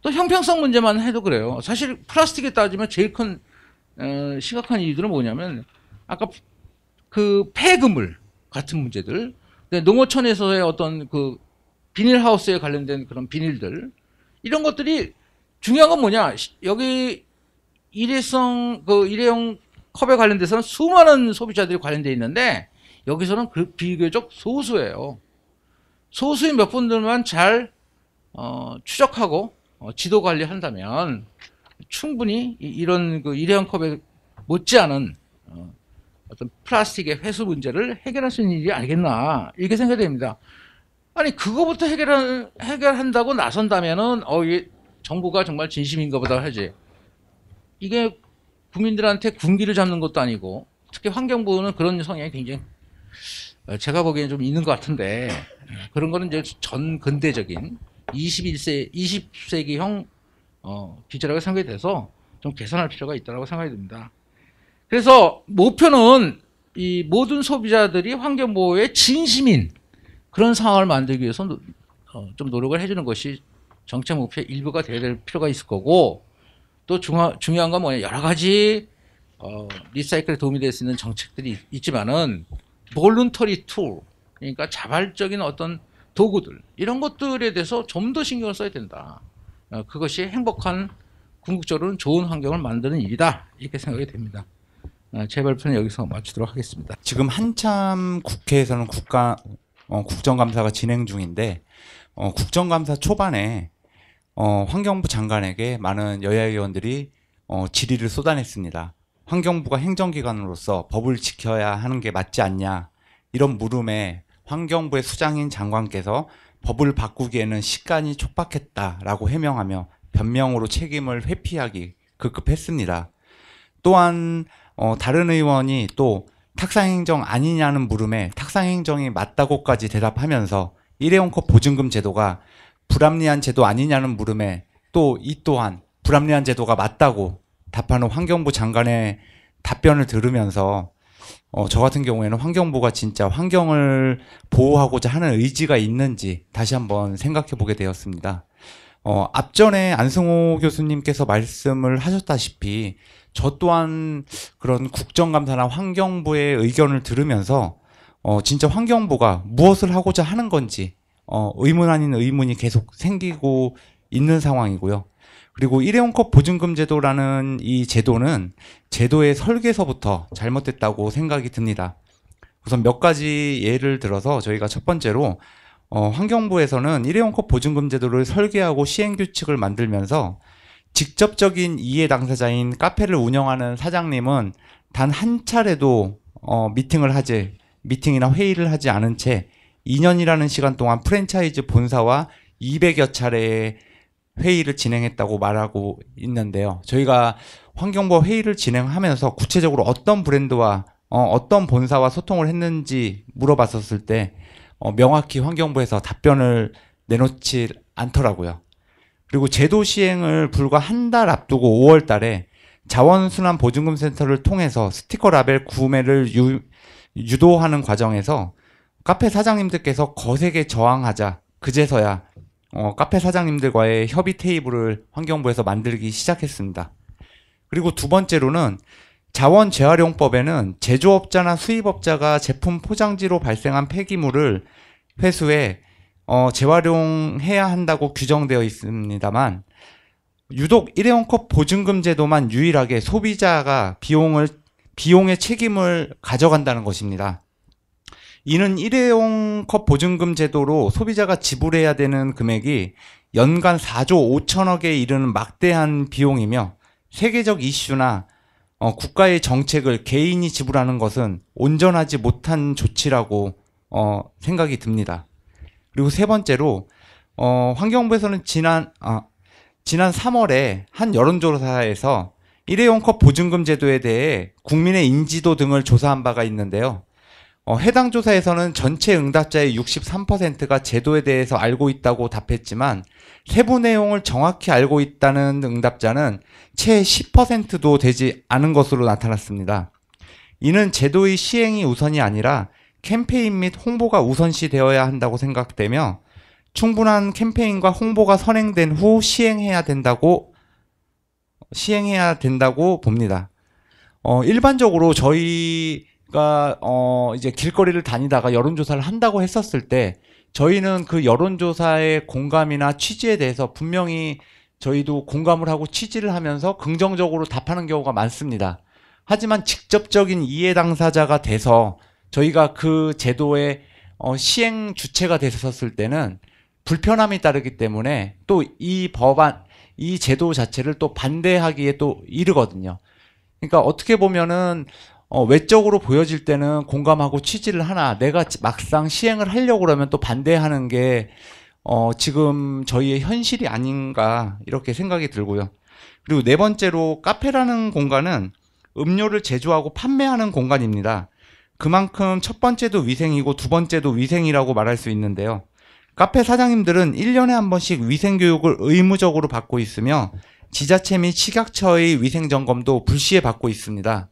또 형평성 문제만 해도 그래요. 사실 플라스틱에 따지면 제일 큰 심각한 이유들은 뭐냐면 아까 그 폐그물 같은 문제들, 농어촌에서의 어떤 그 비닐하우스에 관련된 그런 비닐들, 이런 것들이 중요한 건 뭐냐? 여기 일회성 그 일회용 컵에 관련돼서는 수많은 소비자들이 관련돼 있는데 여기서는 그 비교적 소수예요. 소수인 몇 분들만 잘 추적하고 지도 관리한다면 충분히 이런 그 일회용 컵에 못지않은 어떤 플라스틱의 회수 문제를 해결할 수 있는 일이 아니겠나 이렇게 생각이 됩니다. 아니 그거부터 해결한다고 나선다면은 이게 정부가 정말 진심인가 보다 하지. 이게 국민들한테 군기를 잡는 것도 아니고 특히 환경부는 그런 성향이 굉장히 제가 보기에는 좀 있는 것 같은데 그런 거는 이제 전 근대적인 20세기형 규제라고 생각이 돼서 좀 개선할 필요가 있다고 생각이 듭니다. 그래서 목표는 이 모든 소비자들이 환경보호에 진심인 그런 상황을 만들기 위해서 좀 노력을 해주는 것이 정책 목표의 일부가 되어야 될 필요가 있을 거고 또 중요한 건 뭐냐 여러 가지 리사이클에 도움이 될 수 있는 정책들이 있지만은 볼룬터리 툴 그러니까 자발적인 어떤 도구들 이런 것들에 대해서 좀 더 신경을 써야 된다. 그것이 행복한 궁극적으로는 좋은 환경을 만드는 일이다 이렇게 생각이 됩니다. 제 발표는 여기서 마치도록 하겠습니다. 지금 한참 국회에서는 국정감사가 진행 중인데 국정감사 초반에 환경부 장관에게 많은 여야 의원들이 질의를 쏟아냈습니다. 환경부가 행정기관으로서 법을 지켜야 하는 게 맞지 않냐 이런 물음에 환경부의 수장인 장관께서 법을 바꾸기에는 시간이 촉박했다라고 해명하며 변명으로 책임을 회피하기 급급했습니다. 또한 다른 의원이 또 탁상행정 아니냐는 물음에 탁상행정이 맞다고까지 대답하면서 일회용컵 보증금 제도가 불합리한 제도 아니냐는 물음에 또 이 또한 불합리한 제도가 맞다고 답하는 환경부 장관의 답변을 들으면서 저 같은 경우에는 환경부가 진짜 환경을 보호하고자 하는 의지가 있는지 다시 한번 생각해 보게 되었습니다. 앞전에 안승호 교수님께서 말씀을 하셨다시피 저 또한 그런 국정감사나 환경부의 의견을 들으면서 진짜 환경부가 무엇을 하고자 하는 건지 의문 아닌 의문이 계속 생기고 있는 상황이고요. 그리고 일회용컵 보증금 제도라는 이 제도는 제도의 설계서부터 잘못됐다고 생각이 듭니다. 우선 몇 가지 예를 들어서 저희가 첫 번째로 환경부에서는 일회용컵 보증금 제도를 설계하고 시행규칙을 만들면서 직접적인 이해 당사자인 카페를 운영하는 사장님은 단 한 차례도 미팅이나 회의를 하지 않은 채 2년이라는 시간 동안 프랜차이즈 본사와 200여 차례의 회의를 진행했다고 말하고 있는데요. 저희가 환경부 회의를 진행하면서 구체적으로 어떤 브랜드와 어떤 본사와 소통을 했는지 물어봤었을 때 명확히 환경부에서 답변을 내놓지 않더라고요. 그리고 제도 시행을 불과 한 달 앞두고 5월 달에 자원순환 보증금 센터를 통해서 스티커 라벨 구매를 유도하는 과정에서 카페 사장님들께서 거세게 저항하자 그제서야 카페 사장님들과의 협의 테이블을 환경부에서 만들기 시작했습니다. 그리고 두 번째로는 자원 재활용법에는 제조업자나 수입업자가 제품 포장지로 발생한 폐기물을 회수해 재활용해야 한다고 규정되어 있습니다만 유독 일회용컵 보증금 제도만 유일하게 소비자가 비용의 책임을 가져간다는 것입니다. 이는 일회용컵 보증금 제도로 소비자가 지불해야 되는 금액이 연간 4조 5천억에 이르는 막대한 비용이며 세계적 이슈나 국가의 정책을 개인이 지불하는 것은 온전하지 못한 조치라고 생각이 듭니다. 그리고 세 번째로 환경부에서는 지난 3월에 한 여론조사에서 일회용컵 보증금 제도에 대해 국민의 인지도 등을 조사한 바가 있는데요. 해당 조사에서는 전체 응답자의 63%가 제도에 대해서 알고 있다고 답했지만 세부 내용을 정확히 알고 있다는 응답자는 채 10%도 되지 않은 것으로 나타났습니다. 이는 제도의 시행이 우선이 아니라 캠페인 및 홍보가 우선시 되어야 한다고 생각되며 충분한 캠페인과 홍보가 선행된 후 시행해야 된다고 봅니다. 일반적으로 저희가 이제 길거리를 다니다가 여론조사를 한다고 했었을 때 저희는 그 여론조사의 공감이나 취지에 대해서 분명히 저희도 공감을 하고 취지를 하면서 긍정적으로 답하는 경우가 많습니다. 하지만 직접적인 이해 당사자가 돼서 저희가 그 제도의 시행 주체가 됐었을 때는 불편함이 따르기 때문에 또 이 제도 자체를 또 반대하기에 또 이르거든요. 그러니까 어떻게 보면은 외적으로 보여질 때는 공감하고 취지를 하나 내가 막상 시행을 하려고 그러면 또 반대하는 게 지금 저희의 현실이 아닌가 이렇게 생각이 들고요. 그리고 네 번째로 카페라는 공간은 음료를 제조하고 판매하는 공간입니다. 그만큼 첫 번째도 위생이고 두 번째도 위생이라고 말할 수 있는데요. 카페 사장님들은 1년에 한 번씩 위생교육을 의무적으로 받고 있으며 지자체 및 식약처의 위생점검도 불시에 받고 있습니다.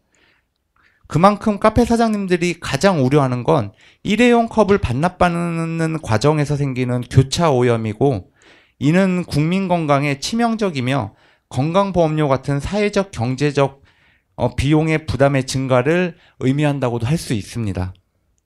그만큼 카페 사장님들이 가장 우려하는 건 일회용 컵을 반납받는 과정에서 생기는 교차 오염이고 이는 국민 건강에 치명적이며 건강보험료 같은 사회적 경제적 비용의 부담의 증가를 의미한다고도 할 수 있습니다.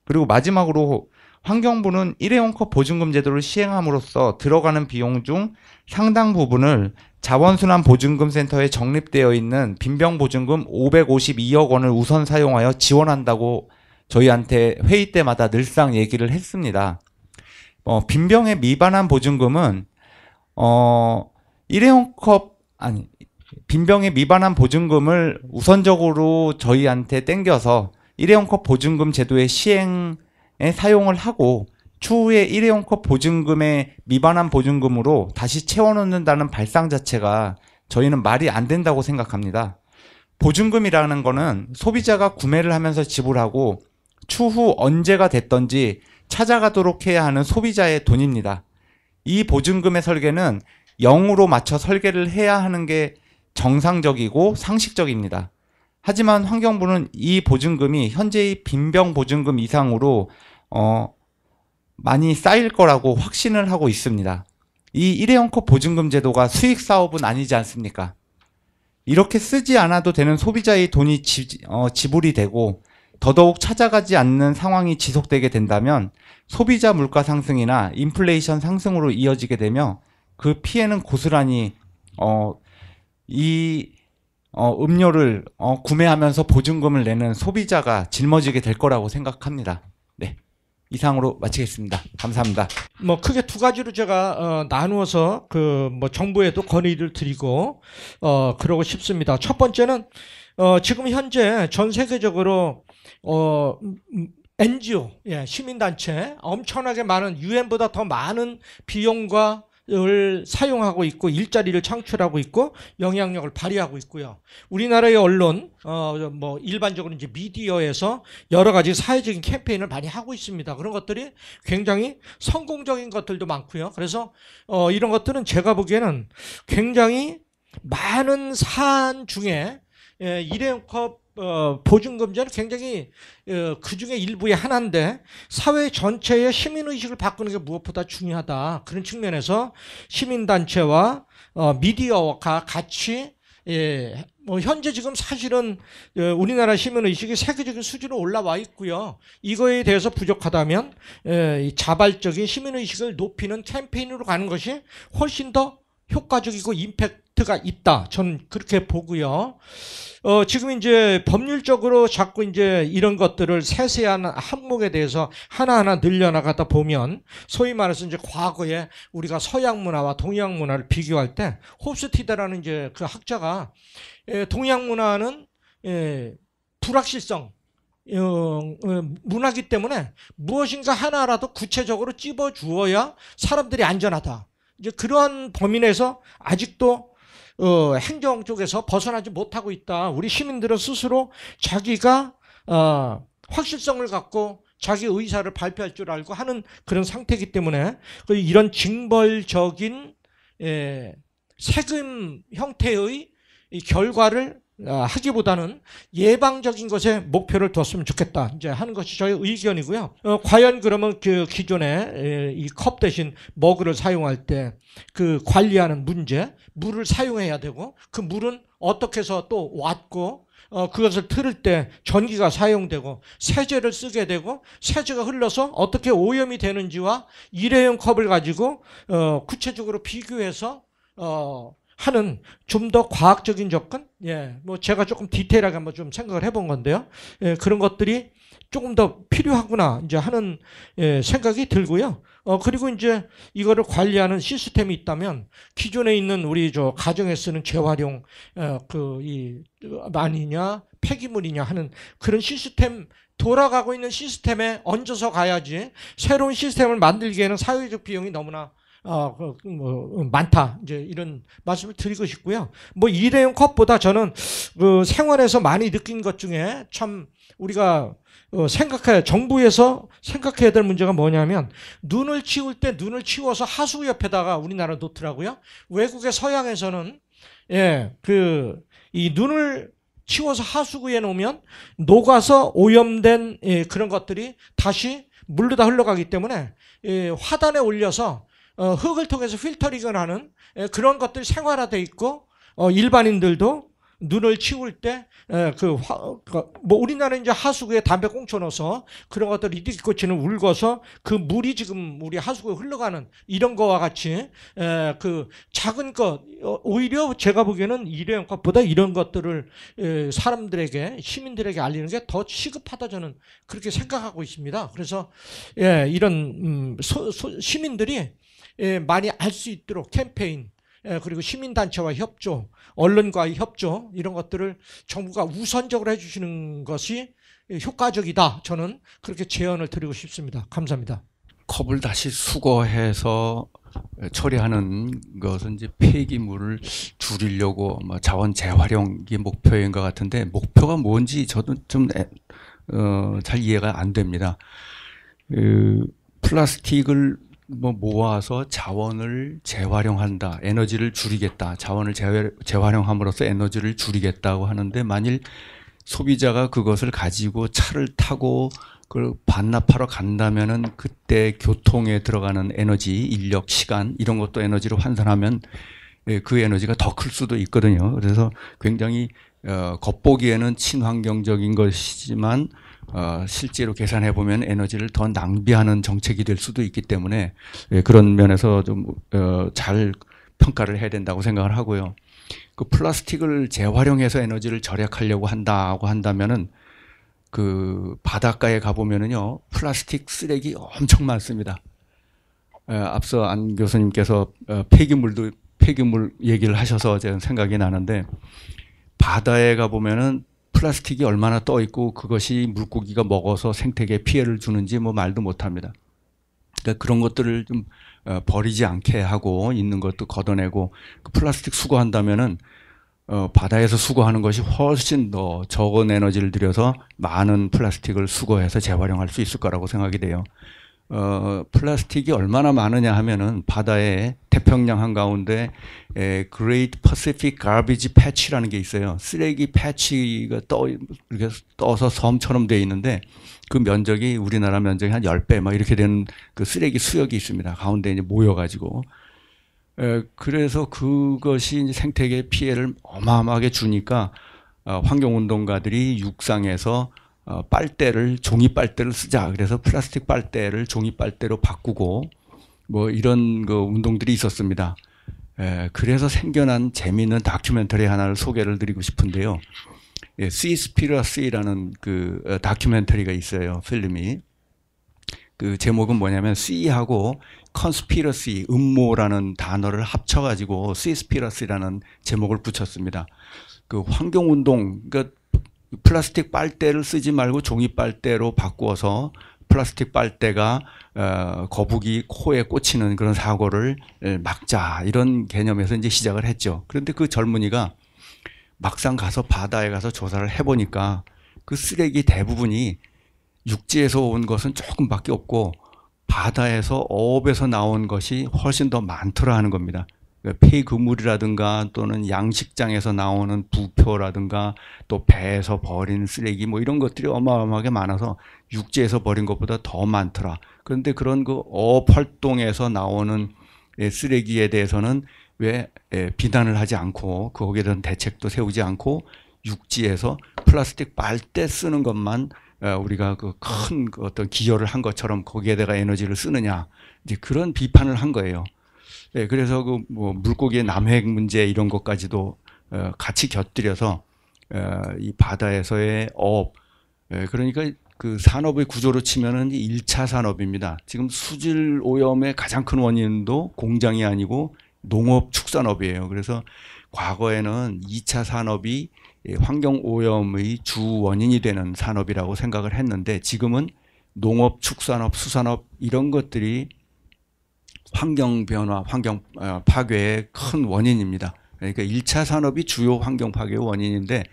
그리고 마지막으로 환경부는 일회용 컵 보증금 제도를 시행함으로써 들어가는 비용 중 상당 부분을 자원순환 보증금 센터에 적립되어 있는 빈병 보증금 552억 원을 우선 사용하여 지원한다고 저희한테 회의 때마다 늘상 얘기를 했습니다. 빈병에 미반한 보증금은 빈병에 미반한 보증금을 우선적으로 저희한테 땡겨서 일회용 컵 보증금 제도의 시행에 사용을 하고 추후에 일회용 컵 보증금에 미반한 보증금으로 다시 채워넣는다는 발상 자체가 저희는 말이 안 된다고 생각합니다. 보증금이라는 거는 소비자가 구매를 하면서 지불하고 추후 언제가 됐던지 찾아가도록 해야 하는 소비자의 돈입니다. 이 보증금의 설계는 0으로 맞춰 설계를 해야 하는 게 정상적이고 상식적입니다. 하지만 환경부는 이 보증금이 현재의 빈병 보증금 이상으로 많이 쌓일 거라고 확신을 하고 있습니다. 이 일회용 컵 보증금 제도가 수익 사업은 아니지 않습니까? 이렇게 쓰지 않아도 되는 소비자의 돈이 지불이 되고 더더욱 찾아가지 않는 상황이 지속되게 된다면 소비자 물가 상승이나 인플레이션 상승으로 이어지게 되며 그 피해는 고스란히 음료를 구매하면서 보증금을 내는 소비자가 짊어지게 될 거라고 생각합니다. 네, 이상으로 마치겠습니다. 감사합니다. 뭐 크게 두 가지로 제가 나누어서 정부에도 건의를 드리고 그러고 싶습니다. 첫 번째는 지금 현재 전 세계적으로 NGO, 시민단체 엄청나게 많은 유엔보다 더 많은 비용과 을 사용하고 있고 일자리를 창출하고 있고 영향력을 발휘하고 있고요. 우리나라의 언론, 일반적으로 이제 미디어에서 여러 가지 사회적인 캠페인을 많이 하고 있습니다. 그런 것들이 굉장히 성공적인 것들도 많고요. 그래서 이런 것들은 제가 보기에는 굉장히 많은 사안 중에 일회용컵 보증금제는 굉장히 그 중에 일부의 하나인데 사회 전체의 시민의식을 바꾸는 게 무엇보다 중요하다. 그런 측면에서 시민단체와 미디어와 같이 현재 지금 사실은 우리나라 시민의식이 세계적인 수준으로 올라와 있고요. 이거에 대해서 부족하다면 자발적인 시민의식을 높이는 캠페인으로 가는 것이 훨씬 더 효과적이고 임팩트가 있다. 저는 그렇게 보고요. 지금 이제 법률적으로 자꾸 이제 이런 것들을 세세한 항목에 대해서 하나하나 늘려나가다 보면 소위 말해서 이제 과거에 우리가 서양 문화와 동양 문화를 비교할 때 홉스티드라는 이제 그 학자가 동양 문화는 불확실성 문화기 때문에 무엇인가 하나라도 구체적으로 찝어 주어야 사람들이 안전하다. 이제 그러한 범위 내에서 아직도 행정 쪽에서 벗어나지 못하고 있다. 우리 시민들은 스스로 자기가 확실성을 갖고 자기 의사를 발표할 줄 알고 하는 그런 상태이기 때문에 이런 징벌적인 세금 형태의 이 결과를 하기보다는 예방적인 것에 목표를 뒀으면 좋겠다. 이제 하는 것이 저의 의견이고요. 과연 그러면 그 기존에 이 컵 대신 머그를 사용할 때 그 관리하는 문제, 물을 사용해야 되고 그 물은 어떻게 해서 또 왔고 그것을 틀을 때 전기가 사용되고 세제를 쓰게 되고 세제가 흘러서 어떻게 오염이 되는지와 일회용 컵을 가지고 구체적으로 비교해서 하는 좀 더 과학적인 접근, 뭐 제가 조금 디테일하게 한번 좀 생각을 해본 건데요. 그런 것들이 조금 더 필요하구나 이제 하는 생각이 들고요. 그리고 이제 이거를 관리하는 시스템이 있다면 기존에 있는 우리 저 가정에 쓰는 재활용 이 아니냐 폐기물이냐 하는 그런 시스템 돌아가고 있는 시스템에 얹어서 가야지 새로운 시스템을 만들기에는 사회적 비용이 너무나 많다. 이제 이런 말씀을 드리고 싶고요. 뭐 일회용 컵보다 저는 그 생활에서 많이 느낀 것 중에 참 우리가 정부에서 생각해야 될 문제가 뭐냐면 눈을 치울 때 눈을 치워서 하수구 옆에다가 우리나라 놓더라고요. 외국의 서양에서는 이 눈을 치워서 하수구에 놓으면 녹아서 오염된 그런 것들이 다시 물로 다 흘러가기 때문에 화단에 올려서 흙을 통해서 필터링을 하는 그런 것들이 생활화되어 있고 일반인들도 눈을 치울 때 뭐 우리나라 이제 하수구에 담배 꽁초 넣어서 그런 것들을 이디꼬치는 울거서 그 물이 지금 우리 하수구에 흘러가는 이런 거와 같이 그 작은 것 오히려 제가 보기에는 일회용 컵보다 이런 것들을 사람들에게 시민들에게 알리는 게 더 시급하다 저는 그렇게 생각하고 있습니다. 그래서 이런 시민들이 많이 알 수 있도록 캠페인 그리고 시민단체와 협조, 언론과의 협조 이런 것들을 정부가 우선적으로 해주시는 것이 효과적이다. 저는 그렇게 제언을 드리고 싶습니다. 감사합니다. 컵을 다시 수거해서 처리하는 것은 이제 폐기물을 줄이려고 자원 재활용이 목표인 것 같은데 목표가 뭔지 저도 좀 잘 이해가 안 됩니다. 플라스틱을 모아서 자원을 재활용한다, 에너지를 줄이겠다, 자원을 재활용함으로써 에너지를 줄이겠다고 하는데 만일 소비자가 그것을 가지고 차를 타고 그걸 반납하러 간다면은 그때 교통에 들어가는 에너지, 인력, 시간 이런 것도 에너지로 환산하면 그 에너지가 더 클 수도 있거든요. 그래서 굉장히 겉보기에는 친환경적인 것이지만 실제로 계산해 보면 에너지를 더 낭비하는 정책이 될 수도 있기 때문에 그런 면에서 좀 잘 평가를 해야 된다고 생각을 하고요. 그 플라스틱을 재활용해서 에너지를 절약하려고 한다면은 그 바닷가에 가보면은요 플라스틱 쓰레기 엄청 많습니다. 앞서 안 교수님께서 폐기물 얘기를 하셔서 제가 생각이 나는데 바다에 가보면은 플라스틱이 얼마나 떠 있고 그것이 물고기가 먹어서 생태계에 피해를 주는지 말도 못합니다. 그러니까 그런 것들을 좀 버리지 않게 하고 있는 것도 걷어내고 그 플라스틱 수거한다면은 바다에서 수거하는 것이 훨씬 더 적은 에너지를 들여서 많은 플라스틱을 수거해서 재활용할 수 있을 거라고 생각이 돼요. 플라스틱이 얼마나 많으냐 하면은 바다에 태평양 한가운데 Great Pacific Garbage Patch라는 게 있어요. 쓰레기 패치가 이렇게 떠서 섬처럼 돼 있는데 그 면적이 우리나라 면적이 한 10배 이렇게 되는 그 쓰레기 수역이 있습니다. 가운데 이제 모여가지고. 그래서 그것이 이제 생태계 피해를 어마어마하게 주니까 환경운동가들이 육상에서 종이 빨대를 쓰자. 그래서 플라스틱 빨대를 종이 빨대로 바꾸고 이런 그 운동들이 있었습니다. 그래서 생겨난 재미있는 다큐멘터리 하나를 소개를 드리고 싶은데요. Seaspiracy라는 그 다큐멘터리가 있어요. 필름이. 그 제목은 뭐냐면 Sea하고 Conspiracy, 음모라는 단어를 합쳐가지고 Seaspiracy라는 제목을 붙였습니다. 그 환경운동, 그러니까 플라스틱 빨대를 쓰지 말고 종이 빨대로 바꾸어서 플라스틱 빨대가 거북이 코에 꽂히는 그런 사고를 막자 이런 개념에서 이제 시작을 했죠. 그런데 그 젊은이가 막상 가서 바다에 가서 조사를 해보니까 그 쓰레기 대부분이 육지에서 온 것은 조금밖에 없고 바다에서 어업에서 나온 것이 훨씬 더 많더라 하는 겁니다. 폐그물이라든가 또는 양식장에서 나오는 부표라든가 또 배에서 버린 쓰레기 뭐 이런 것들이 어마어마하게 많아서 육지에서 버린 것보다 더 많더라. 그런데 그런 그 어업 활동에서 나오는 쓰레기에 대해서는 왜 비난을 하지 않고 거기에 대한 대책도 세우지 않고 육지에서 플라스틱 빨대 쓰는 것만 우리가 그 큰 어떤 기여를 한 것처럼 거기에다가 에너지를 쓰느냐 이제 그런 비판을 한 거예요. 네, 그래서 그 뭐 물고기의 남획 문제 이런 것까지도 같이 곁들여서 이 바다에서의 어업, 그러니까 그 산업의 구조로 치면은 1차 산업입니다. 지금 수질 오염의 가장 큰 원인도 공장이 아니고 농업 축산업이에요. 그래서 과거에는 2차 산업이 환경 오염의 주 원인이 되는 산업이라고 생각을 했는데 지금은 농업, 축산업, 수산업 이런 것들이 환경 변화, 환경 파괴의 큰 원인입니다. 그러니까 1차 산업이 주요 환경 파괴의 원인인데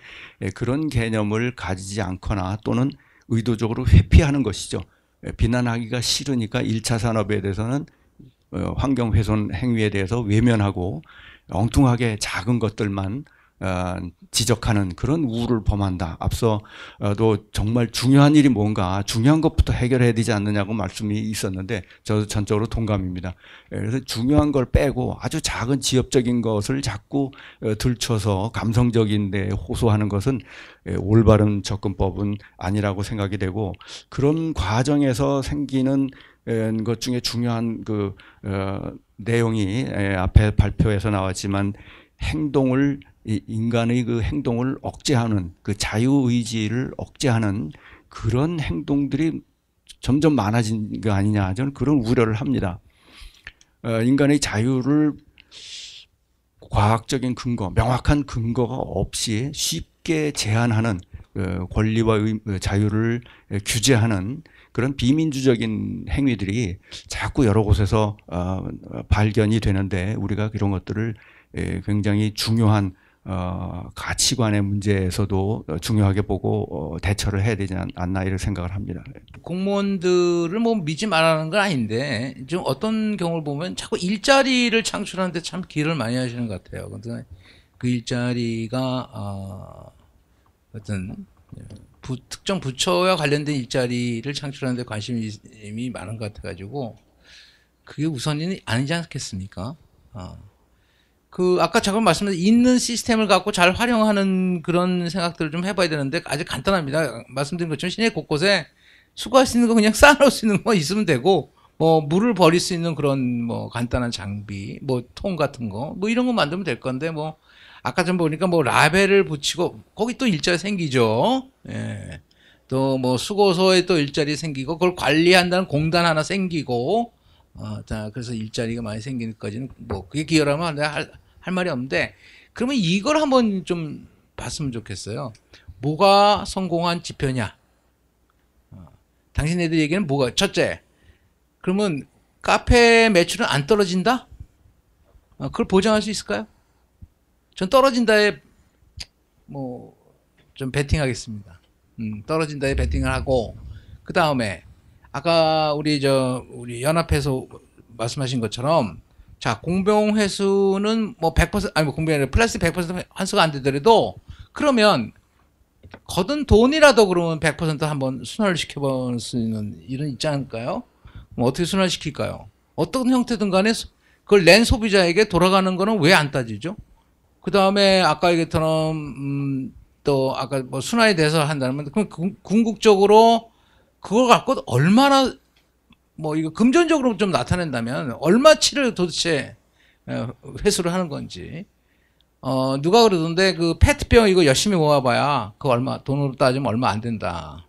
그런 개념을 가지지 않거나 또는 의도적으로 회피하는 것이죠. 비난하기가 싫으니까 1차 산업에 대해서는 환경 훼손 행위에 대해서 외면하고 엉뚱하게 작은 것들만 지적하는 그런 우를 범한다. 앞서도 정말 중요한 일이 뭔가 중요한 것부터 해결해야 되지 않느냐고 말씀이 있었는데 저도 전적으로 동감입니다. 그래서 중요한 걸 빼고 아주 작은 지엽적인 것을 자꾸 들춰서 감성적인데 호소하는 것은 올바른 접근법은 아니라고 생각이 되고 그런 과정에서 생기는 것 중에 중요한 그 내용이 앞에 발표에서 나왔지만 행동을 인간의 그 행동을 억제하는 그 자유의지를 억제하는 그런 행동들이 점점 많아진 거 아니냐 저는 그런 우려를 합니다. 인간의 자유를 과학적인 근거, 명확한 근거가 없이 쉽게 제한하는 권리와 자유를 규제하는 그런 비민주적인 행위들이 자꾸 여러 곳에서 발견이 되는데 우리가 이런 것들을 굉장히 중요한 가치관의 문제에서도 중요하게 보고 대처를 해야 되지 않나 이런 생각을 합니다. 공무원들을 뭐 믿지 말라는 건 아닌데 좀 어떤 경우를 보면 자꾸 일자리를 창출하는데 참 기여를 많이 하시는 것 같아요. 근데 그 일자리가 어떤 특정 부처와 관련된 일자리를 창출하는데 관심이 많은 것 같아가지고 그게 우선이 아니지 않겠습니까? 그 아까 잠깐 말씀드린 있는 시스템을 갖고 잘 활용하는 그런 생각들을 좀 해봐야 되는데 아주 간단합니다. 말씀드린 것처럼 시내 곳곳에 수거할 수 있는 거 그냥 쌓아놓을 수 있는 거 있으면 되고 뭐 물을 버릴 수 있는 그런 뭐 간단한 장비 뭐 통 같은 거 뭐 이런 거 만들면 될 건데 뭐 아까 좀 보니까 뭐 라벨을 붙이고 거기 또 일자리 생기죠. 예. 또 뭐 수거소에 또 일자리 생기고 그걸 관리한다는 공단 하나 생기고 자 그래서 일자리가 많이 생기는 까지는 뭐 그게 기여라면 할 말이 없는데 그러면 이걸 한번 좀 봤으면 좋겠어요. 뭐가 성공한 지표냐? 당신네들 얘기는 뭐가 첫째 그러면 카페 매출은 안 떨어진다? 그걸 보장할 수 있을까요? 전 떨어진다에 뭐 좀 베팅하겠습니다. 떨어진다에 베팅을 하고 그 다음에 아까 우리 연합에서 말씀하신 것처럼 자 공병 회수는 뭐 100% 아니 뭐 공병이 아니라 플라스틱 100% 환수가 안 되더라도 그러면 거둔 돈이라도 그러면 100% 한번 순환을 시켜볼 수 있는 일은 있지 않을까요? 뭐 어떻게 순환을 시킬까요? 어떤 형태든 간에 그걸 낸 소비자에게 돌아가는 거는 왜 안 따지죠? 그 다음에 아까 얘기처럼 또 아까 뭐 순환에 대해서 한다면 그럼 궁극적으로 그걸 갖고 얼마나 뭐 이거 금전적으로 좀 나타낸다면 얼마치를 도대체 회수를 하는 건지 누가 그러던데 그 페트병 이거 열심히 모아봐야 그 얼마 돈으로 따지면 얼마 안 된다.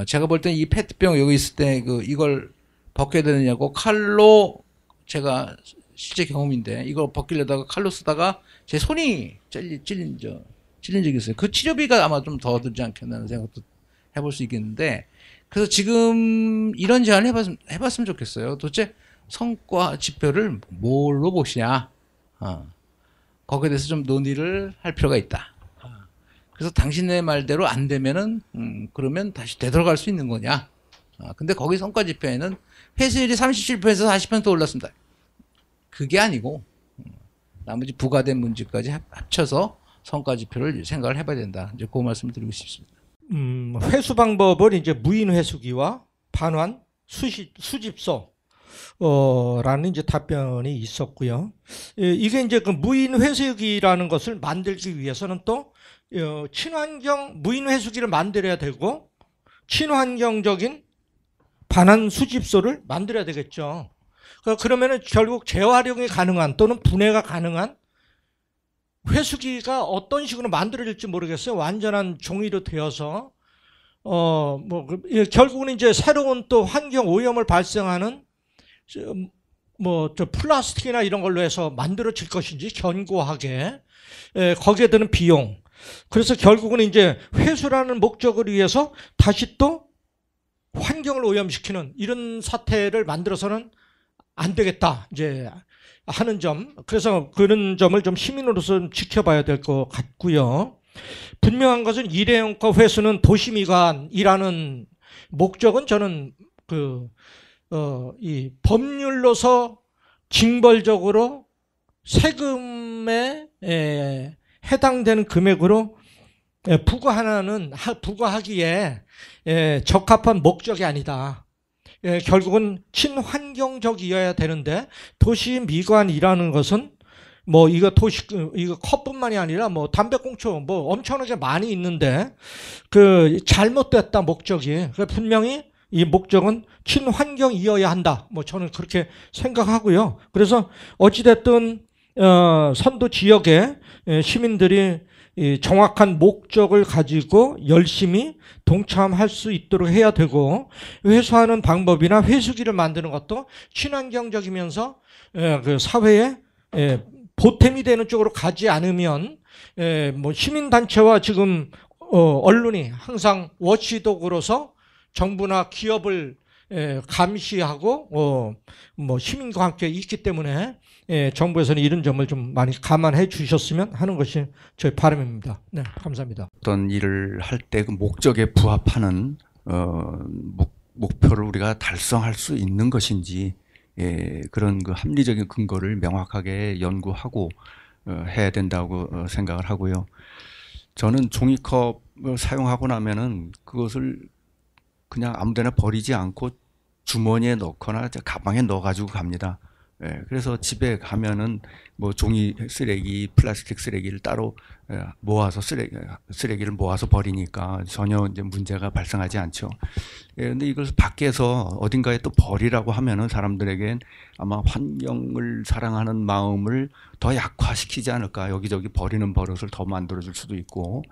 제가 볼 땐 이 페트병 여기 있을 때 그 이걸 벗겨야 되느냐고 칼로 제가 실제 경험인데 이걸 벗기려다가 칼로 쓰다가 제 손이 찔린 적이 있어요. 그 치료비가 아마 좀 더 들지 않겠나는 생각도 해볼 수 있겠는데 그래서 지금 이런 제안을 해봤으면 좋겠어요. 도대체 성과 지표를 뭘로 보시냐. 거기에 대해서 좀 논의를 할 필요가 있다. 그래서 당신네 말대로 안 되면은 그러면 다시 되돌아갈 수 있는 거냐? 근데 거기 성과 지표에는 회수율이 37%에서 40% 올랐습니다. 그게 아니고 나머지 부과된 문제까지 합쳐서 성과 지표를 생각을 해봐야 된다. 이제 그 말씀을 드리고 싶습니다. 회수 방법은 이제 무인 회수기와 반환, 수집소 라는 이제 답변이 있었고요. 이게 이제 그 무인 회수기라는 것을 만들기 위해서는 또 친환경 무인 회수기를 만들어야 되고 친환경적인 반환 수집소를 만들어야 되겠죠. 그러면은 결국 재활용이 가능한 또는 분해가 가능한 회수기가 어떤 식으로 만들어질지 모르겠어요. 완전한 종이로 되어서 결국은 이제 새로운 또 환경 오염을 발생하는 저 플라스틱이나 이런 걸로 해서 만들어질 것인지 견고하게 거기에 드는 비용. 그래서 결국은 이제 회수라는 목적을 위해서 다시 또 환경을 오염시키는 이런 사태를 만들어서는 안 되겠다 이제 하는 점. 그래서 그런 점을 좀 시민으로서 지켜봐야 될 것 같고요. 분명한 것은 일회용컵 회수는 도시미관이라는 목적은 저는 이 법률로서 징벌적으로 세금에 해당되는 금액으로 부과하기에 적합한 목적이 아니다. 결국은 친환경적이어야 되는데 도시미관이라는 것은 뭐 이거 컵뿐만이 아니라 뭐 담배꽁초 뭐 엄청나게 많이 있는데 그 잘못됐다 목적이. 분명히 이 목적은 친환경이어야 한다. 뭐 저는 그렇게 생각하고요. 그래서 어찌됐든 선도 지역에 시민들이 이 정확한 목적을 가지고 열심히 동참할 수 있도록 해야 되고 회수하는 방법이나 회수기를 만드는 것도 친환경적이면서 그 사회에 보탬이 되는 쪽으로 가지 않으면 뭐 시민단체와 지금 언론이 항상 워치독으로서 정부나 기업을 감시하고 뭐 시민과 함께 있기 때문에 정부에서는 이런 점을 좀 많이 감안해 주셨으면 하는 것이 저희 바람입니다. 네, 감사합니다. 어떤 일을 할 때 그 목적에 부합하는 목표를 우리가 달성할 수 있는 것인지 그런 그 합리적인 근거를 명확하게 연구하고 해야 된다고 생각을 하고요. 저는 종이컵을 사용하고 나면은 그것을 그냥 아무데나 버리지 않고 주머니에 넣거나 가방에 넣어가지고 갑니다. 그래서 집에 가면은 뭐 종이 쓰레기, 플라스틱 쓰레기를 따로 모아서 쓰레기를 모아서 버리니까 전혀 이제 문제가 발생하지 않죠. 근데 이걸 밖에서 어딘가에 또 버리라고 하면은 사람들에겐 아마 환경을 사랑하는 마음을 더 약화시키지 않을까. 여기저기 버리는 버릇을 더 만들어줄 수도 있고,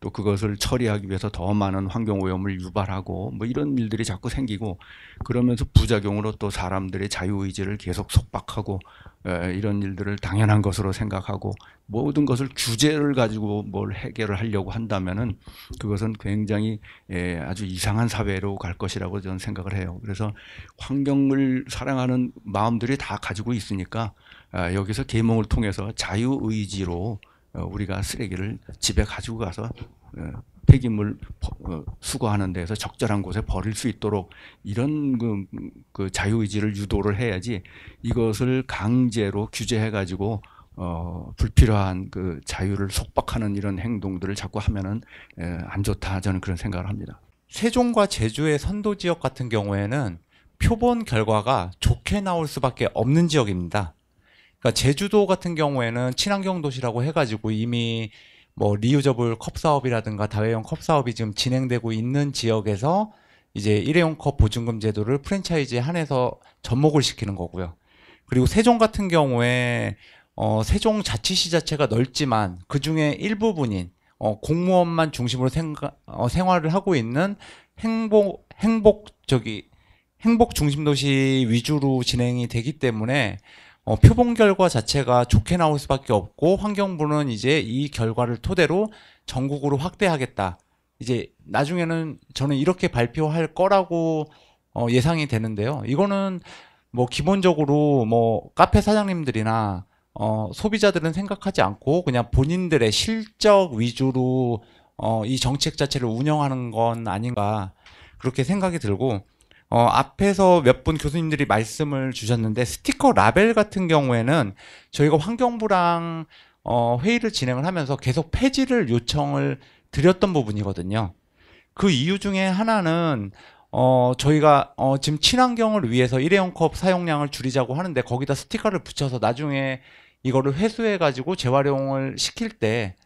또 그것을 처리하기 위해서 더 많은 환경오염을 유발하고 뭐 이런 일들이 자꾸 생기고, 그러면서 부작용으로 또 사람들의 자유의지를 계속 속박하고 이런 일들을 당연한 것으로 생각하고 모든 것을 규제를 가지고 뭘 해결을 하려고 한다면은 그것은 굉장히 아주 이상한 사회로 갈 것이라고 저는 생각을 해요. 그래서 환경을 사랑하는 마음들이 다 가지고 있으니까 여기서 계몽을 통해서 자유의지로 우리가 쓰레기를 집에 가지고 가서 폐기물 수거하는 데서 적절한 곳에 버릴 수 있도록 이런 그 자유의지를 유도를 해야지, 이것을 강제로 규제해 가지고 불필요한 그 자유를 속박하는 이런 행동들을 자꾸 하면은 안 좋다, 저는 그런 생각을 합니다. 세종과 제주의 선도 지역 같은 경우에는 표본 결과가 좋게 나올 수밖에 없는 지역입니다. 그러니까 제주도 같은 경우에는 친환경 도시라고 해가지고 이미 뭐 리유저블 컵 사업이라든가 다회용 컵 사업이 지금 진행되고 있는 지역에서 이제 일회용 컵 보증금 제도를 프랜차이즈에 한해서 접목을 시키는 거고요. 그리고 세종 같은 경우에 세종 자치시 자체가 넓지만 그 중에 일부분인 공무원만 중심으로 생활을 하고 있는 행복 중심 도시 위주로 진행이 되기 때문에 표본 결과 자체가 좋게 나올 수밖에 없고, 환경부는 이제 이 결과를 토대로 전국으로 확대하겠다. 이제 나중에는 저는 이렇게 발표할 거라고 예상이 되는데요. 이거는 뭐 기본적으로 뭐 카페 사장님들이나 소비자들은 생각하지 않고 그냥 본인들의 실적 위주로 이 정책 자체를 운영하는 건 아닌가 그렇게 생각이 들고 앞에서 몇 분 교수님들이 말씀을 주셨는데 스티커 라벨 같은 경우에는 저희가 환경부랑 회의를 진행을 하면서 계속 폐지를 요청을 드렸던 부분이거든요. 그 이유 중에 하나는 저희가 지금 친환경을 위해서 일회용 컵 사용량을 줄이자고 하는데 거기다 스티커를 붙여서 나중에 이거를 회수해 가지고 재활용을 시킬 때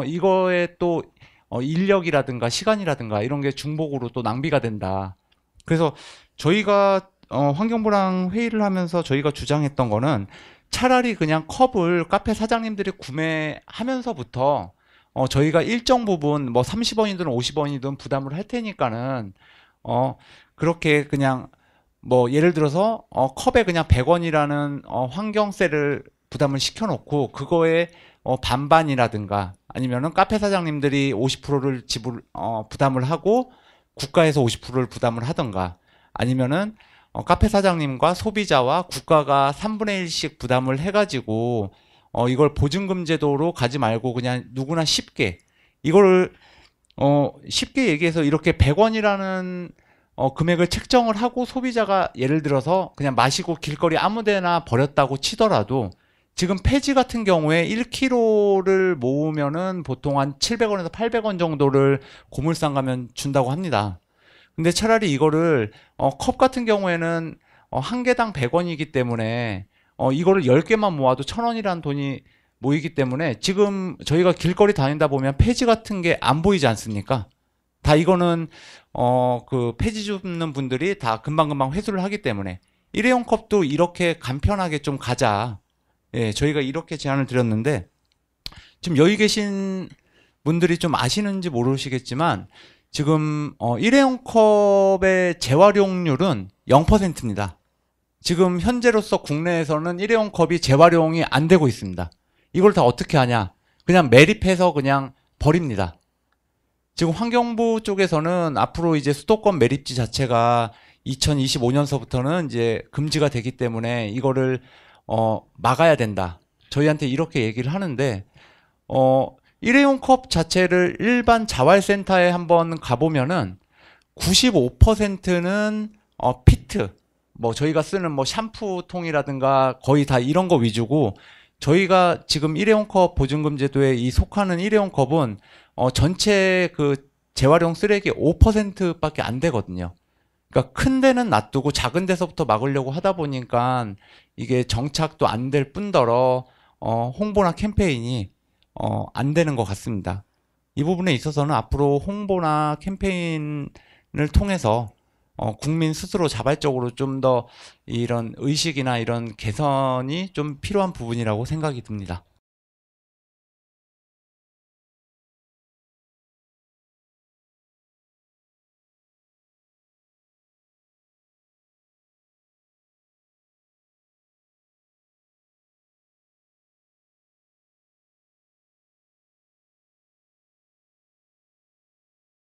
이거에 또 인력이라든가 시간이라든가 이런 게 중복으로 또 낭비가 된다. 그래서 저희가 환경부랑 회의를 하면서 저희가 주장했던 거는 차라리 그냥 컵을 카페 사장님들이 구매하면서부터 저희가 일정 부분 뭐 30원이든 50원이든 부담을 할 테니까는 그렇게 그냥 뭐 예를 들어서 컵에 그냥 100원이라는 환경세를 부담을 시켜놓고 그거에 반반이라든가 아니면은 카페 사장님들이 50%를 부담을 하고 국가에서 50%를 부담을 하던가 아니면은 카페 사장님과 소비자와 국가가 3분의 1씩 부담을 해가지고 이걸 보증금 제도로 가지 말고 그냥 누구나 쉽게 이거를 쉽게 얘기해서 이렇게 100원이라는 금액을 책정을 하고 소비자가 예를 들어서 그냥 마시고 길거리 아무데나 버렸다고 치더라도 지금 폐지 같은 경우에 1kg를 모으면은 보통 한 700원에서 800원 정도를 고물상 가면 준다고 합니다. 근데 차라리 이거를 컵 같은 경우에는 한 개당 100원이기 때문에 이거를 10개만 모아도 1000원이라는 돈이 모이기 때문에 지금 저희가 길거리 다닌다 보면 폐지 같은 게 안 보이지 않습니까? 다 이거는 그 폐지 줍는 분들이 다 금방금방 회수를 하기 때문에 일회용 컵도 이렇게 간편하게 좀 가자. 예, 저희가 이렇게 제안을 드렸는데 지금 여기 계신 분들이 좀 아시는지 모르시겠지만 지금 일회용 컵의 재활용률은 0%입니다. 지금 현재로서 국내에서는 일회용 컵이 재활용이 안 되고 있습니다. 이걸 다 어떻게 하냐? 그냥 매립해서 그냥 버립니다. 지금 환경부 쪽에서는 앞으로 이제 수도권 매립지 자체가 2025년서부터는 이제 금지가 되기 때문에 이거를 막아야 된다. 저희한테 이렇게 얘기를 하는데 일회용 컵 자체를 일반 자활센터에 한번 가보면은 95%는 피트 뭐 저희가 쓰는 뭐 샴푸통이라든가 거의 다 이런 거 위주고 저희가 지금 일회용 컵 보증금 제도에 이 속하는 일회용 컵은 전체 그 재활용 쓰레기 5%밖에 안 되거든요. 그러니까 큰 데는 놔두고 작은 데서부터 막으려고 하다 보니까 이게 정착도 안 될 뿐더러 홍보나 캠페인이 안 되는 것 같습니다. 이 부분에 있어서는 앞으로 홍보나 캠페인을 통해서 국민 스스로 자발적으로 좀 더 이런 의식이나 이런 개선이 좀 필요한 부분이라고 생각이 듭니다.